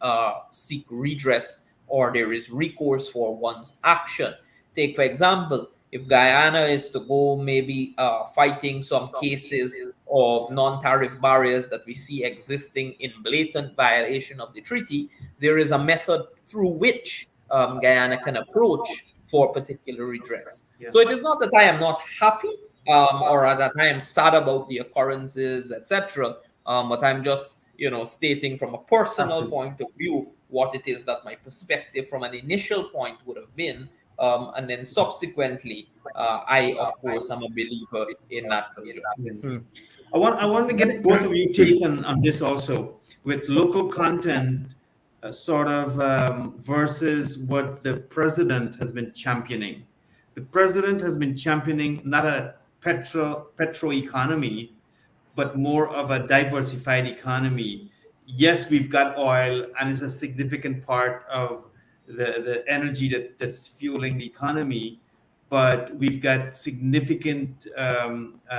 Speaker 4: seek redress, or there is recourse for one's action. Take, for example, if Guyana is to go maybe fighting some cases of non-tariff barriers that we see existing in blatant violation of the treaty, there is a method through which Guyana can approach for particular redress.
Speaker 2: Yeah.
Speaker 4: So it is not that I am not happy or that I am sad about the occurrences, etc. But I'm just, stating from a personal
Speaker 2: Absolutely.
Speaker 4: point of view what it is that my perspective from an initial point would have been, and then subsequently, I of course am a believer in natural justice.
Speaker 2: Yes. I want to get both of you take on this also with local content, sort of versus what the president has been championing. The president has been championing not a petro economy, but more of a diversified economy. Yes, we've got oil, and it's a significant part of the energy that's fueling the economy, but we've got significant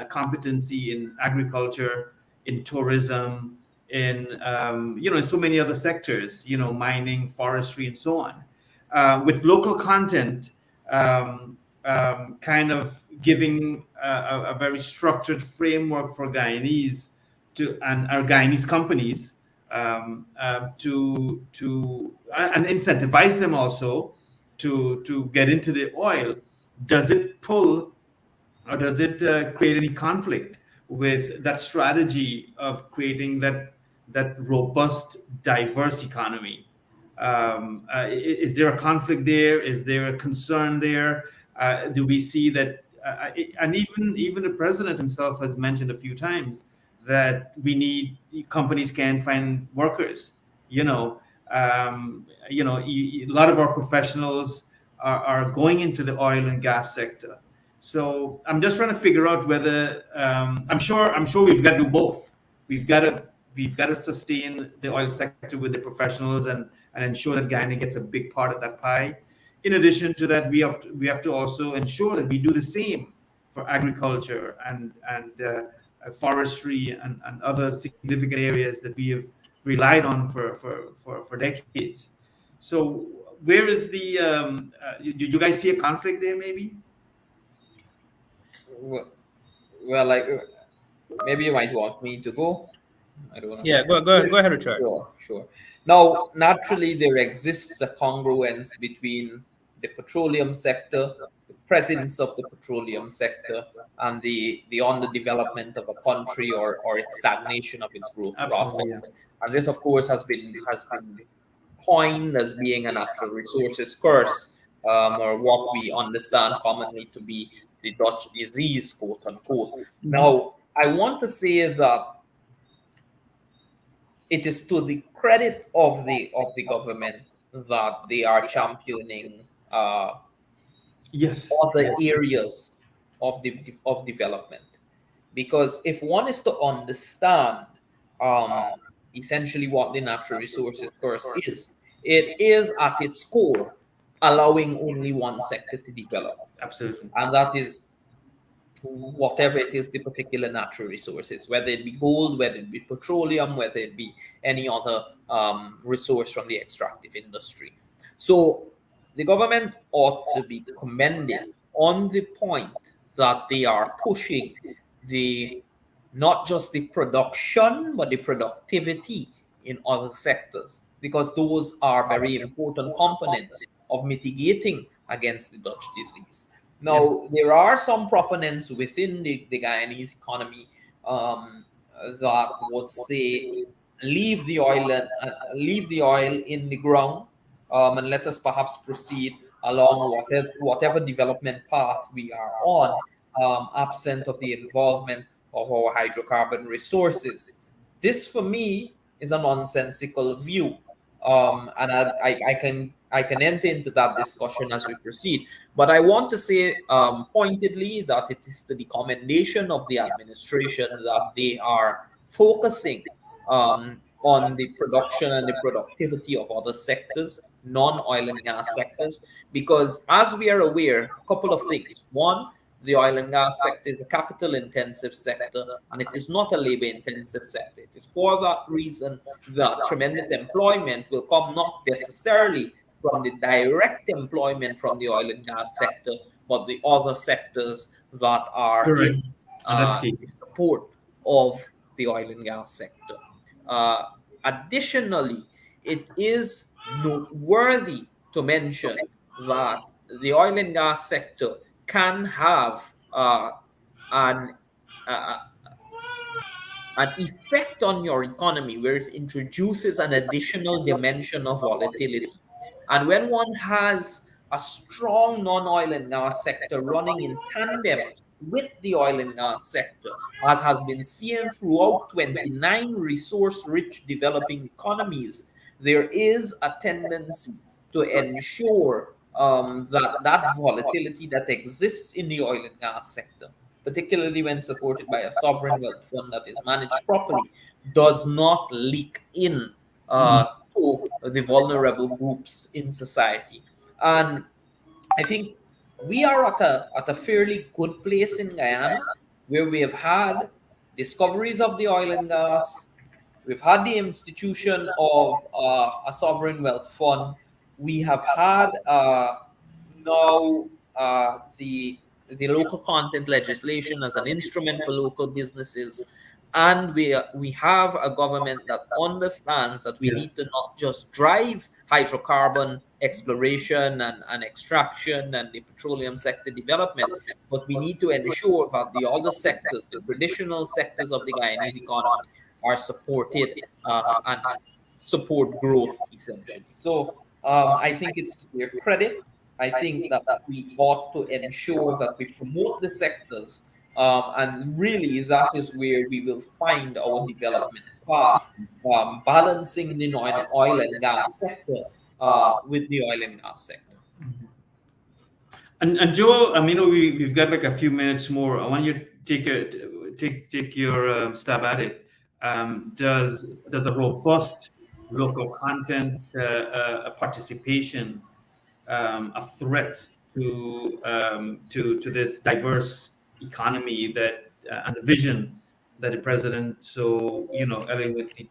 Speaker 2: competency in agriculture, in tourism, in so many other sectors, mining, forestry, and so on. With local content, kind of giving a very structured framework for Guyanese and our Guyanese companies and incentivize them also to get into the oil. Does it pull, or does it create any conflict with that strategy of creating that robust, diverse economy? Is there a conflict there? Is there a concern there? Do we see that? And even the president himself has mentioned a few times that companies can't find workers. A lot of our professionals are going into the oil and gas sector. So I'm just trying to figure out whether I'm sure we've got to do both. We've got to sustain the oil sector with the professionals and ensure that Guyana gets a big part of that pie. In addition to that, we have to also ensure that we do the same for agriculture and forestry and other significant areas that we have relied on for decades. So where is do you guys see a conflict there maybe?
Speaker 4: Well, maybe you might want me to go. I don't know.
Speaker 3: Yeah, go ahead, Richard.
Speaker 4: Sure. Now, naturally, there exists a congruence between the petroleum sector, the presence of the petroleum sector, and the underdevelopment of a country or its stagnation of its growth
Speaker 2: Absolutely,
Speaker 4: process. And this, of course, has been coined as being a natural resources curse, or what we understand commonly to be the Dutch disease, quote unquote. Now, I want to say that it is to the credit of the government that they are championing
Speaker 2: Yes.
Speaker 4: other areas of development, because if one is to understand essentially what the natural resources curse is, it is at its core allowing only one sector to develop,
Speaker 2: Absolutely.
Speaker 4: and that is whatever it is, the particular natural resources, whether it be gold, whether it be petroleum, whether it be any other resource from the extractive industry. So the government ought to be commended on the point that they are pushing not just the production, but the productivity in other sectors, because those are very important components of mitigating against the Dutch disease. Now, there are some proponents within the Guyanese economy that would say, leave the oil in the ground, and let us perhaps proceed along whatever development path we are on, absent of the involvement of our hydrocarbon resources. This, for me, is a nonsensical view, and I can enter into that discussion as we proceed. But I want to say pointedly that it is to the commendation of the administration that they are focusing on the production and the productivity of other sectors, non-oil and gas sectors, because as we are aware, a couple of things. One, the oil and gas sector is a capital intensive sector and it is not a labor intensive sector. It is for that reason that tremendous employment will come not necessarily from the direct employment from the oil and gas sector, but the other sectors that are
Speaker 2: Correct.
Speaker 4: in
Speaker 2: And that's key.
Speaker 4: the support of the oil and gas sector. Uh, Additionally, it is noteworthy to mention that the oil and gas sector can have an uh, an effect on your economy where it introduces an additional dimension of volatility. And when one has a strong non oil and gas sector running in tandem with the oil and gas sector, as has been seen throughout 29 resource rich developing economies, there is a tendency to ensure that that volatility that exists in the oil and gas sector, particularly when supported by a sovereign wealth fund that is managed properly, does not leak in to the vulnerable groups in society. And I think we are at a fairly good place in Guyana where we have had discoveries of the oil and gas. We've had the institution of a sovereign wealth fund. We have had now the local content legislation as an instrument for local businesses, and we have a government that understands that we
Speaker 2: Yeah.
Speaker 4: need to not just drive hydrocarbon exploration and extraction and the petroleum sector development, but we need to ensure that the other sectors, the traditional sectors of the Guyanese economy, are supported and support growth essentially. So I think it's to their credit. I think that we ought to ensure that we promote the sectors, and really that is where we will find our development path, balancing the oil and gas sector with the oil and gas sector.
Speaker 2: And Joel, I mean, we've got like a few minutes more. I want you to take your stab at it. Does a robust local content participation a threat to this diverse economy that and the vision that the president so eloquently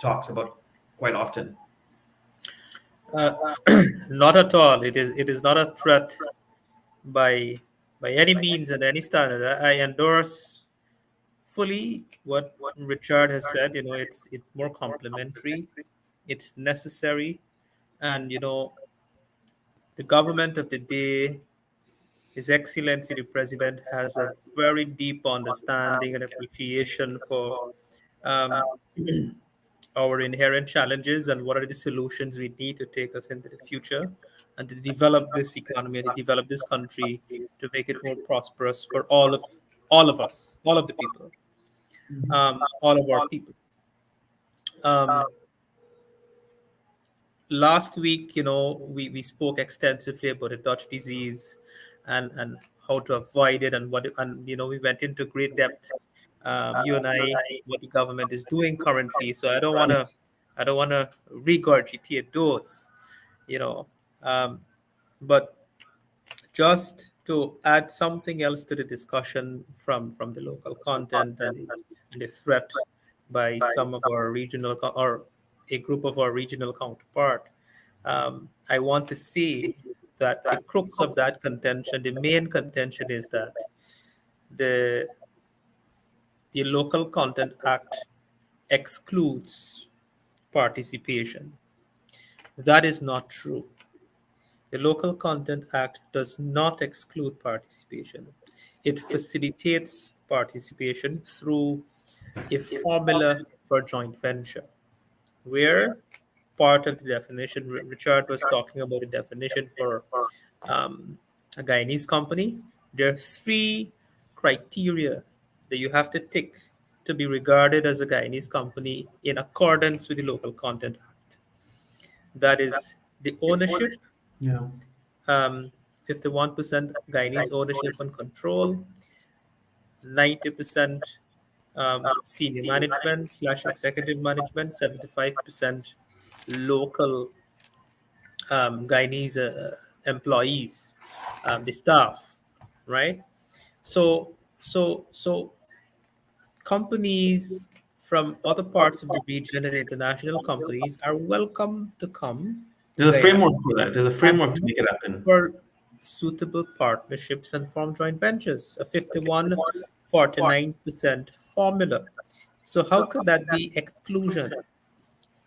Speaker 2: talks about quite often?
Speaker 3: Uh, Not at all. It is not a threat by any means and any standard. I endorse fully what Richard has said. It's more complementary, it's necessary, and the government of the day, His Excellency the President, has a very deep understanding and appreciation for um, our inherent challenges and what are the solutions we need to take us into the future and to develop this economy and to develop this country to make it more prosperous for all of us, all of the people, all of our people. Um, Last week, we spoke extensively about the Dutch disease and how to avoid it and we went into great depth, you and I, what the government is doing currently. So I don't want to regurgitate those, you know. Um, but just to add something else to the discussion from the local content and the threat by some of our or a group of our regional counterpart, I want to say that the crux of that contention, the main contention, is that the the Local Content Act excludes participation. That is not true. The Local Content Act does not exclude participation. It facilitates participation through a formula for joint venture, where part of the definition, Richard was talking about the definition for a Guyanese company. There are three criteria that you have to tick to be regarded as a Guyanese company in accordance with the Local Content Act. That is the ownership,
Speaker 2: Yeah.
Speaker 3: um, 51% Guyanese ownership and control, 90% senior management slash executive management, 75% local Guyanese employees, the staff, right? So companies from other parts of the region and international companies are welcome to come to
Speaker 2: There's a
Speaker 3: Guyana
Speaker 2: framework for that. There's a
Speaker 3: and
Speaker 2: framework to
Speaker 3: look
Speaker 2: make it happen.
Speaker 3: for suitable partnerships and form joint ventures, a 51-49% formula. So how could that be exclusion?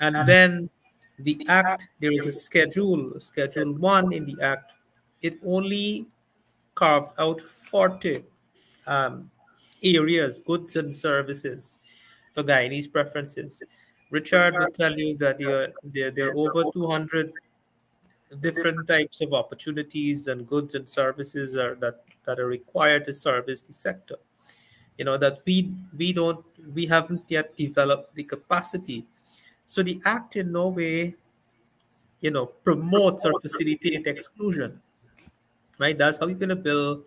Speaker 3: And then the act, there is a schedule 1 in the act. It only carved out 40 um, areas, goods and services for Guyanese preferences. Richard will tell you that there are over 200 different types of opportunities and goods and services that are required to service the sector. That we haven't yet developed the capacity. So the act in no way, promotes or facilitate exclusion, right? That's how you're going to build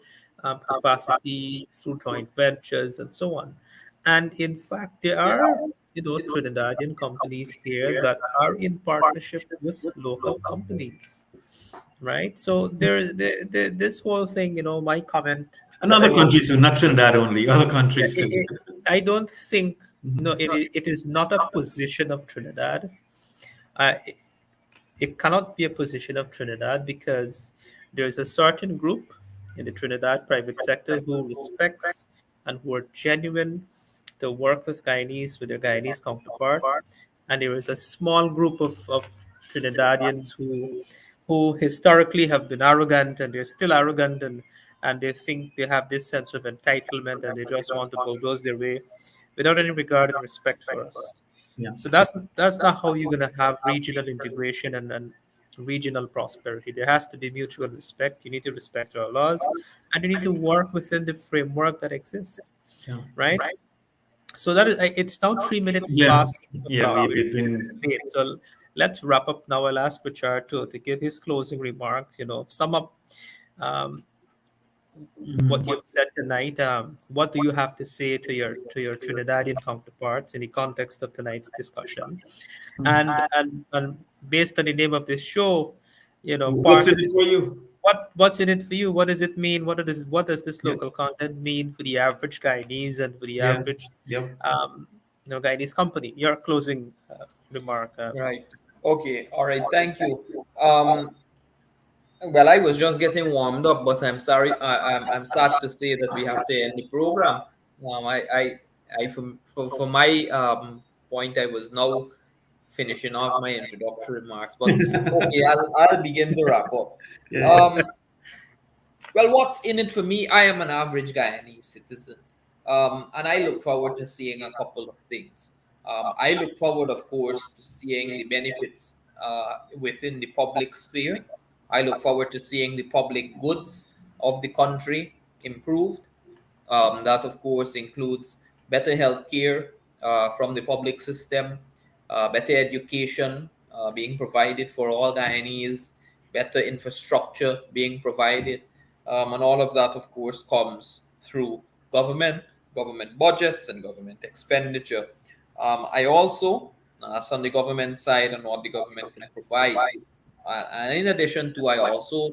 Speaker 3: capacity through joint ventures and so on. And in fact, there are, Trinidadian companies here that are in partnership with local companies, right? So this whole thing, my comment
Speaker 2: And
Speaker 3: that I
Speaker 2: other
Speaker 3: want,
Speaker 2: countries too, not Trinidad only, other
Speaker 3: yeah,
Speaker 2: countries too.
Speaker 3: I don't think, no,
Speaker 2: Mhm.
Speaker 3: it is not a position of Trinidad. Uh, it cannot be a position of Trinidad because there is a certain group in the Trinidad private sector who respects and who are genuine to work with Guyanese, with their Guyanese counterpart. And there is a small group of Trinidadians who historically have been arrogant and they're still arrogant and they think they have this sense of entitlement and they just want to bulldoze their way without any regard and respect for us.
Speaker 2: Yeah.
Speaker 3: So that's not how you're gonna have regional integration and regional prosperity. There has to be mutual respect. You need to respect our laws, and you need to work within the framework that exists,
Speaker 2: Yeah.
Speaker 3: right? So that is it's now 3 minutes
Speaker 2: Yeah.
Speaker 3: past
Speaker 2: Yeah.
Speaker 3: o'clock.
Speaker 2: We've been.
Speaker 3: Date. So let's wrap up now. I'll ask Richard to give his closing remarks. Sum up um, what
Speaker 2: Mhm.
Speaker 3: you've said tonight. What do you have to say to your Trinidadian counterparts in the context of tonight's discussion? And based on the name of this show,
Speaker 2: What's
Speaker 3: part
Speaker 2: in
Speaker 3: of
Speaker 2: it
Speaker 3: this,
Speaker 2: for you?
Speaker 3: what's in it for you? What does it mean? What does this
Speaker 2: Yeah.
Speaker 3: local content mean for the average Guyanese and for the
Speaker 2: Yeah.
Speaker 3: average
Speaker 2: Yep.
Speaker 3: Guyanese company? Your closing remark.
Speaker 4: Right. Okay. All right. Thank you. Um, well, I was just getting warmed up, but I'm sorry. I'm sad to say that we have to end the program. For my point, I was now finishing off my introductory remarks. But okay, I'll begin to wrap up.
Speaker 2: Yeah. Yeah.
Speaker 4: Um, well, what's in it for me? I am an average Guyanese citizen. And I look forward to seeing a couple of things. I look forward, of course, to seeing the benefits within the public sphere. I look forward to seeing the public goods of the country improved. That, of course, includes better healthcare from the public system, better education being provided for all Guyanese, better infrastructure being provided. And all of that, of course, comes through government, government budgets, and government expenditure. I also, on the government side and what the government can provide. And in addition to, I also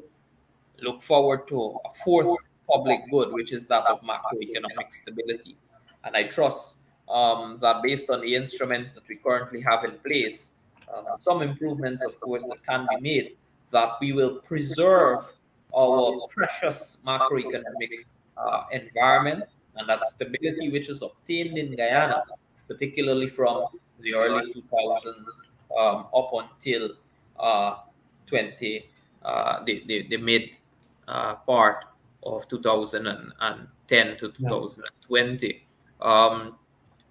Speaker 4: look forward to a fourth public good, which is that of macroeconomic stability. And I trust that based on the instruments that we currently have in place, and some improvements, of course, that can be made, that we will preserve our precious macroeconomic environment and that stability which is obtained in Guyana, particularly from the early 2000s up until uh, 20, the mid part of 2010 to
Speaker 2: Yeah.
Speaker 4: 2020. Um,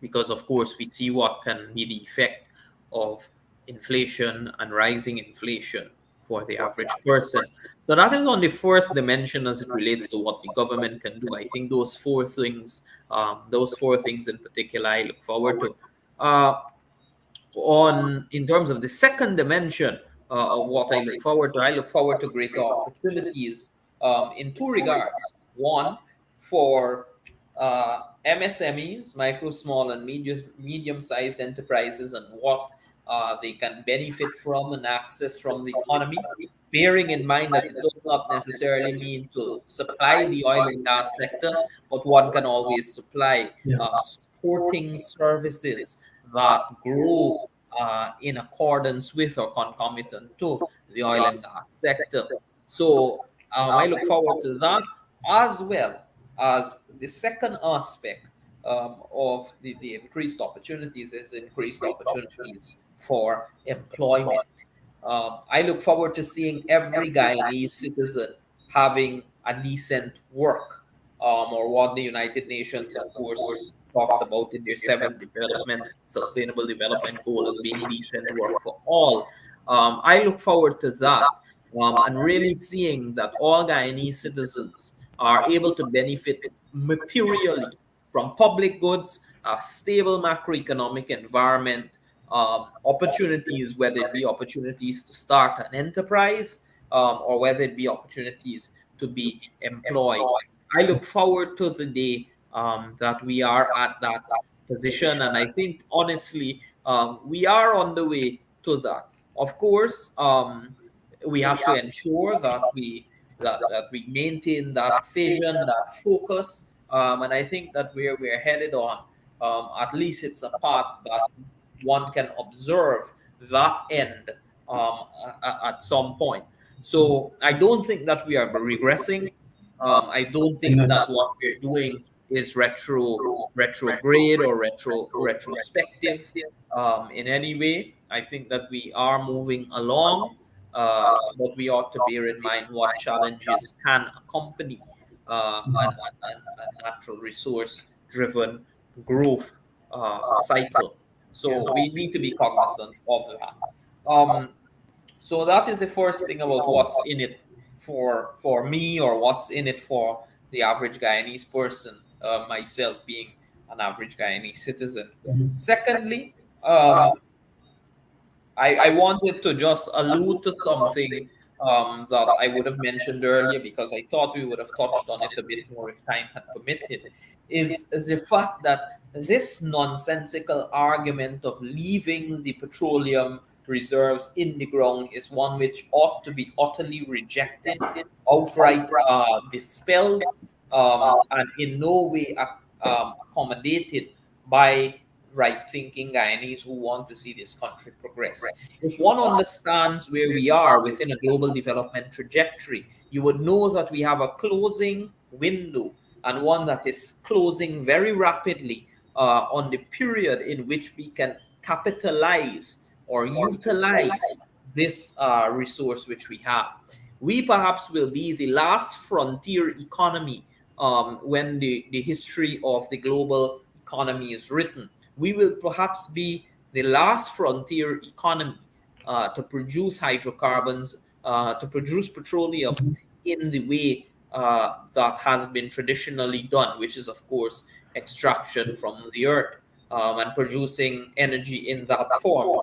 Speaker 4: because, of course, we see what can be the effect of inflation and rising inflation for the average person. So that is on the first dimension as it relates to what the government can do. I think those four things in particular, I look forward to. On in terms of the second dimension of what I look forward to greater opportunities in two regards. One, for MSMEs, micro, small, and medium-sized enterprises, and what they can benefit from and access from the economy. bearing in mind that it does not necessarily mean to supply the oil and gas sector, but one can always supply supporting services that grow in accordance with or concomitant to the oil and gas sector. So I look forward to that, as well as the second aspect of the increased opportunities is increased opportunities for employment. I look forward to seeing every Guyanese citizen having a decent work, or what the United Nations, of course, talks about in their seventh development sustainable development goal as being decent work for all. I look forward to that, and really seeing that all Guyanese citizens are able to benefit materially from public goods, a stable macroeconomic environment, opportunities, whether it be opportunities to start an enterprise, or whether it be opportunities to be employed. I look forward to the day that we are at that position, and I think honestly, we are on the way to that. Of course, we have to ensure that we maintain that vision, that focus, and I think that where we're headed on, at least it's a path that one can observe that end at some point. So I don't think that we are regressing. I don't think that what we're doing is retrograde or retrospective in any way. I think that we are moving along, but we ought to bear in mind what challenges can accompany a natural resource driven growth cycle. So we need to be cognizant of that. So that is the first thing about what's in it for me, or what's in it for the average Guyanese person, myself being an average Guyanese citizen. Secondly, I wanted to just allude to something that I would have mentioned earlier, because I thought we would have touched on it a bit more if time had permitted, is the fact that this nonsensical argument of leaving the petroleum reserves in the ground is one which ought to be utterly rejected, outright dispelled, and in no way accommodated by right-thinking Guyanese who want to see this country progress. If one understands where we are within a global development trajectory, you would know that we have a closing window, and one that is closing very rapidly, on the period in which we can capitalize or utilize this resource which we have. We perhaps will be the last frontier economy when the history of the global economy is written. We will perhaps be the last frontier economy to produce hydrocarbons, to produce petroleum in the way that has been traditionally done, which is, of course, extraction from the earth, and producing energy in that form.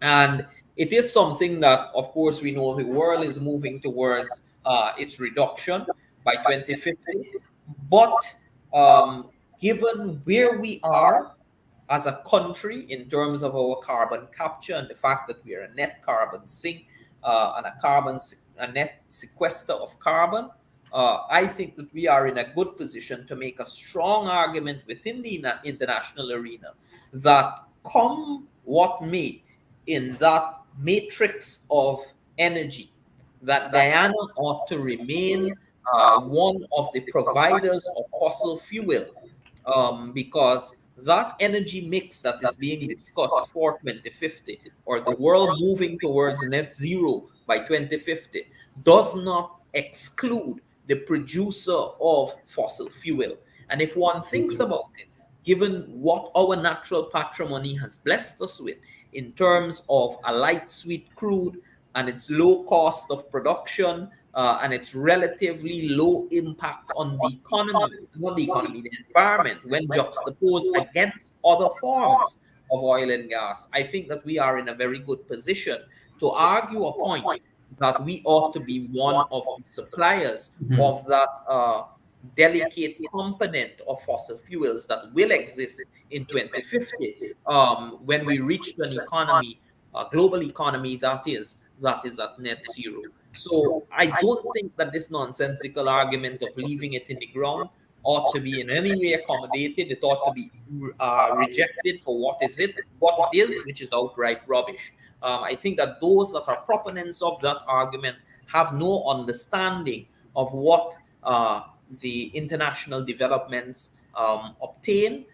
Speaker 4: And it is something that, of course, we know the world is moving towards its reduction by 2050. But given where we are as a country in terms of our carbon capture, and the fact that we are a net carbon sink, and a net sequester of carbon, I think that we are in a good position to make a strong argument within the international arena that, come what may, in that matrix of energy, that Guyana ought to remain one of the providers of fossil fuel, because that energy mix that is being discussed for 2050, or the world moving towards net zero by 2050, does not exclude the producer of fossil fuel. And if one thinks about it, given what our natural patrimony has blessed us with in terms of a light sweet crude and its low cost of production, and its relatively low impact on the economy, not the economy, the environment, when juxtaposed against other forms of oil and gas, I think that we are in a very good position to argue a point that we ought to be one of the suppliers of that delicate component of fossil fuels that will exist in 2050, when we reach an economy, a global economy that is at net zero. So I don't think that this nonsensical argument of leaving it in the ground ought to be in any way accommodated. It ought to be rejected for what it is, which is outright rubbish. I think that those that are proponents of that argument have no understanding of what the international developments obtain,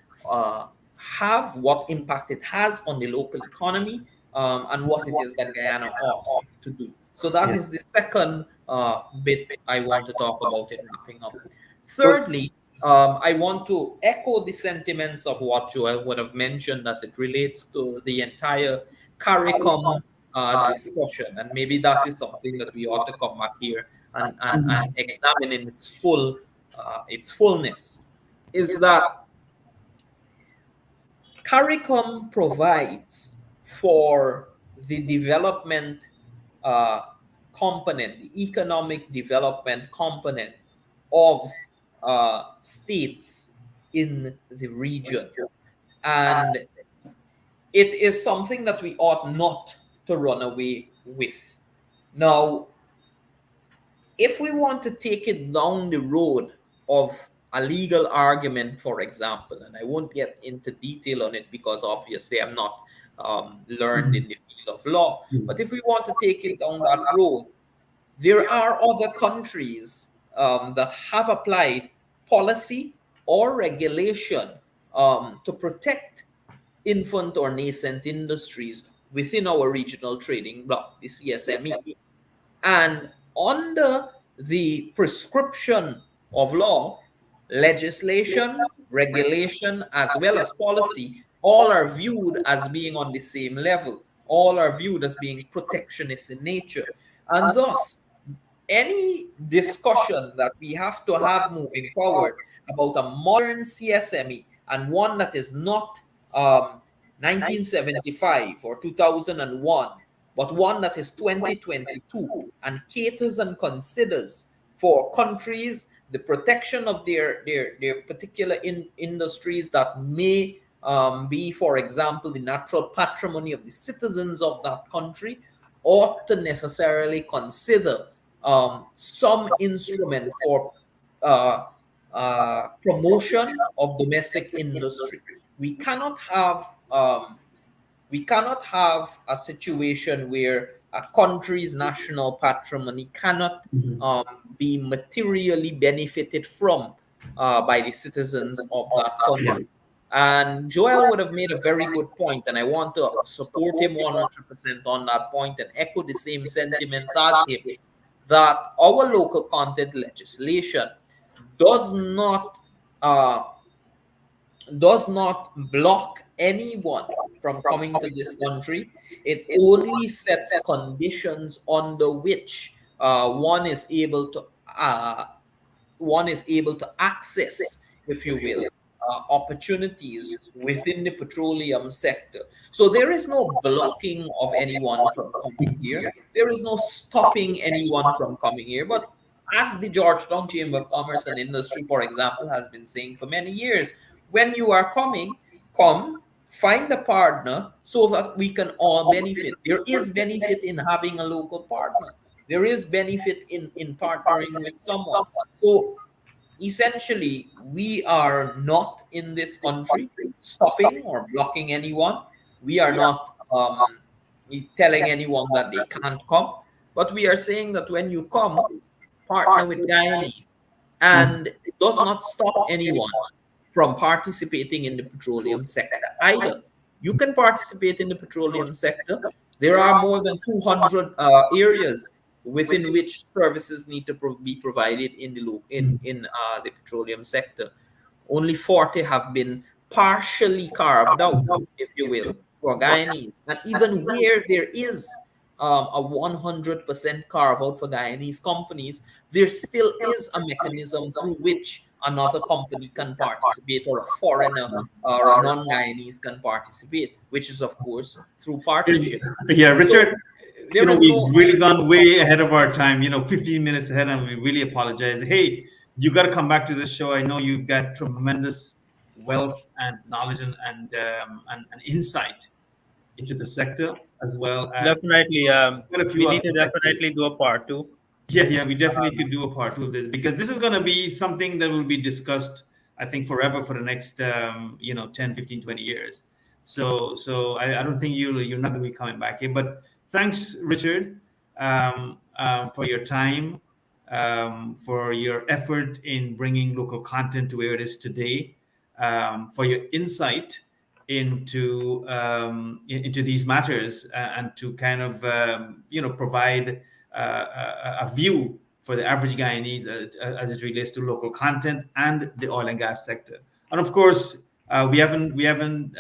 Speaker 4: have, what impact it has on the local economy, and what it is that Guyana ought to do. So that
Speaker 2: Yeah.
Speaker 4: is the second bit I want to talk about in wrapping up.
Speaker 2: Well,
Speaker 4: Thirdly, I want to echo the sentiments of what Joel would have mentioned as it relates to the entire CARICOM discussion. And maybe that is something that we ought to come back here and examine in its fullness, is that CARICOM provides for the development uh, component, the economic development component of states in the region. And it is something that we ought not to run away with. Now, if we want to take it down the road of a legal argument, for example, and I won't get into detail on it because obviously I'm not learned in the field of law, but if we want to take it down that road, there are other countries that have applied policy or regulation to protect infant or nascent industries within our regional trading bloc, the CSME. And under the prescription of law, legislation, regulation, as well as policy, all are viewed as being on the same level. All are viewed as being protectionist in nature. And thus, any discussion that we have to have moving forward about a modern CSME and one that is not 1975 or 2001, but one that is 2022 and caters and considers for countries the protection of their particular industries that may be, for example, the natural patrimony of the citizens of that country, ought to necessarily consider some instrument for promotion of domestic industry. We cannot have a situation where a country's national patrimony cannot be materially benefited from by the citizens of that country. And Joel would have made a very good point, and I want to support him 100% on that point and echo the same sentiments as him, that our local content legislation does not uh, block anyone from coming to this country. It only sets conditions under which uh, one is able to access, if you will, opportunities within the petroleum sector. So there is no blocking of anyone from coming here. There is no stopping anyone from coming here. But as the Georgetown Chamber of Commerce and Industry, for example, has been saying for many years, when you are coming, come, find a partner so that we can all benefit. There is benefit in having a local partner. There is benefit in partnering with someone. So essentially, we are not in this country stopping or blocking anyone. We are not telling anyone that they can't come, but we are saying that when you come, partner with Guyanese, and it does not stop anyone from participating in the petroleum sector either. You can participate in the petroleum sector. There are more than 200 areas within which services need to be provided in the petroleum sector. Only 40 have been partially carved out, if you will, for Guyanese. And even where there is a 100% carve out for Guyanese companies, there still is a mechanism through which another company can participate, or a foreigner or a non-Guyanese can participate, which is, of course, through partnership.
Speaker 2: Yeah, Richard,
Speaker 4: There is
Speaker 2: we've
Speaker 4: no
Speaker 2: really gone way ahead of our time, 15 minutes ahead, and we really apologize. Hey, you got to come back to this show. I know you've got tremendous wealth and knowledge and insight into the sector, as well as
Speaker 3: Definitely.
Speaker 2: quite a
Speaker 3: We
Speaker 2: few
Speaker 3: need
Speaker 2: other
Speaker 3: to
Speaker 2: sectors.
Speaker 3: definitely do a part two.
Speaker 2: Yeah, we definitely could do a part two of this, because this is going to be something that will be discussed, I think, forever for the next, 10, 15, 20 years. So I don't think you're not going to be coming back here. But thanks, Richard, for your time, for your effort in bringing local content to where it is today, for your insight into these matters, and to kind of provide a view for the average Guyanese, as it relates to local content and the oil and gas sector. And of course, we haven't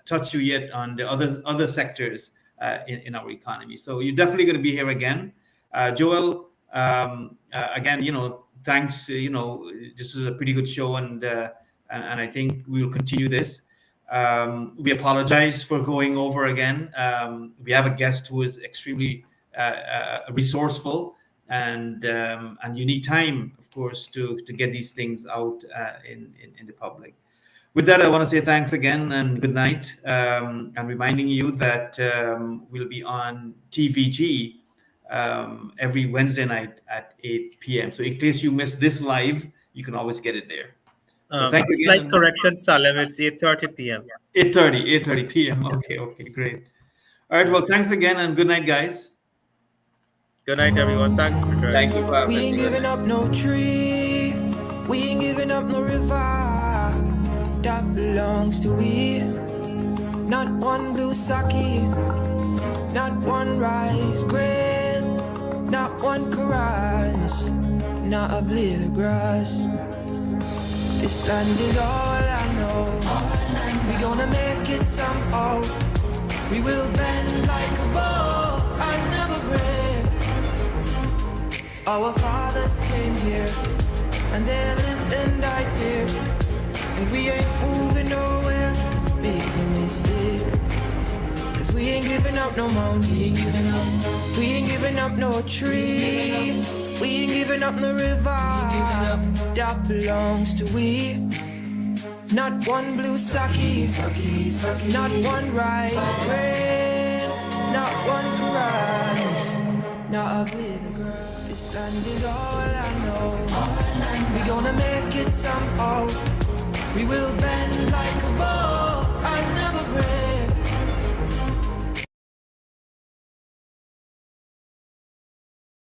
Speaker 2: touched you yet on the other sectors in our economy. So you're definitely going to be here again, Joel. Again, thanks. This was a pretty good show, and I think we will continue this. We apologize for going over again. We have a guest who is extremely resourceful, and you need time, of course, to get these things out in the public. With that, I want to say thanks again and good night, and reminding you that we'll be on TVG every Wednesday night at 8 p.m. So in case you miss this live, you can always get it there. So thank you
Speaker 3: Slight
Speaker 2: again.
Speaker 3: correction, Salim. It's 8:30 p.m.
Speaker 2: 8:30 p.m. Okay, great. All right, well, thanks again and good night, guys.
Speaker 3: Good night, everyone. Thanks, Richard.
Speaker 4: Thank you for
Speaker 1: We
Speaker 4: having
Speaker 1: ain't
Speaker 4: me.
Speaker 1: giving up no tree. We ain't giving up no river that belongs to we. Not one blue sake, not one rice grain, not one karage, not a blade of grass. This land is all I know. We gonna make it somehow. We will bend like a bow and never break. Our fathers came here, and they lived and died here, and we ain't moving nowhere. Big mistake, 'cause we ain't giving up no mountain. We ain't giving up no tree. We ain't giving up no river that belongs to we. Not one blue sake, not one rice grain, not one rice, not a blade of grass. This land is all I know. We gonna make it somehow. We will bend like a bow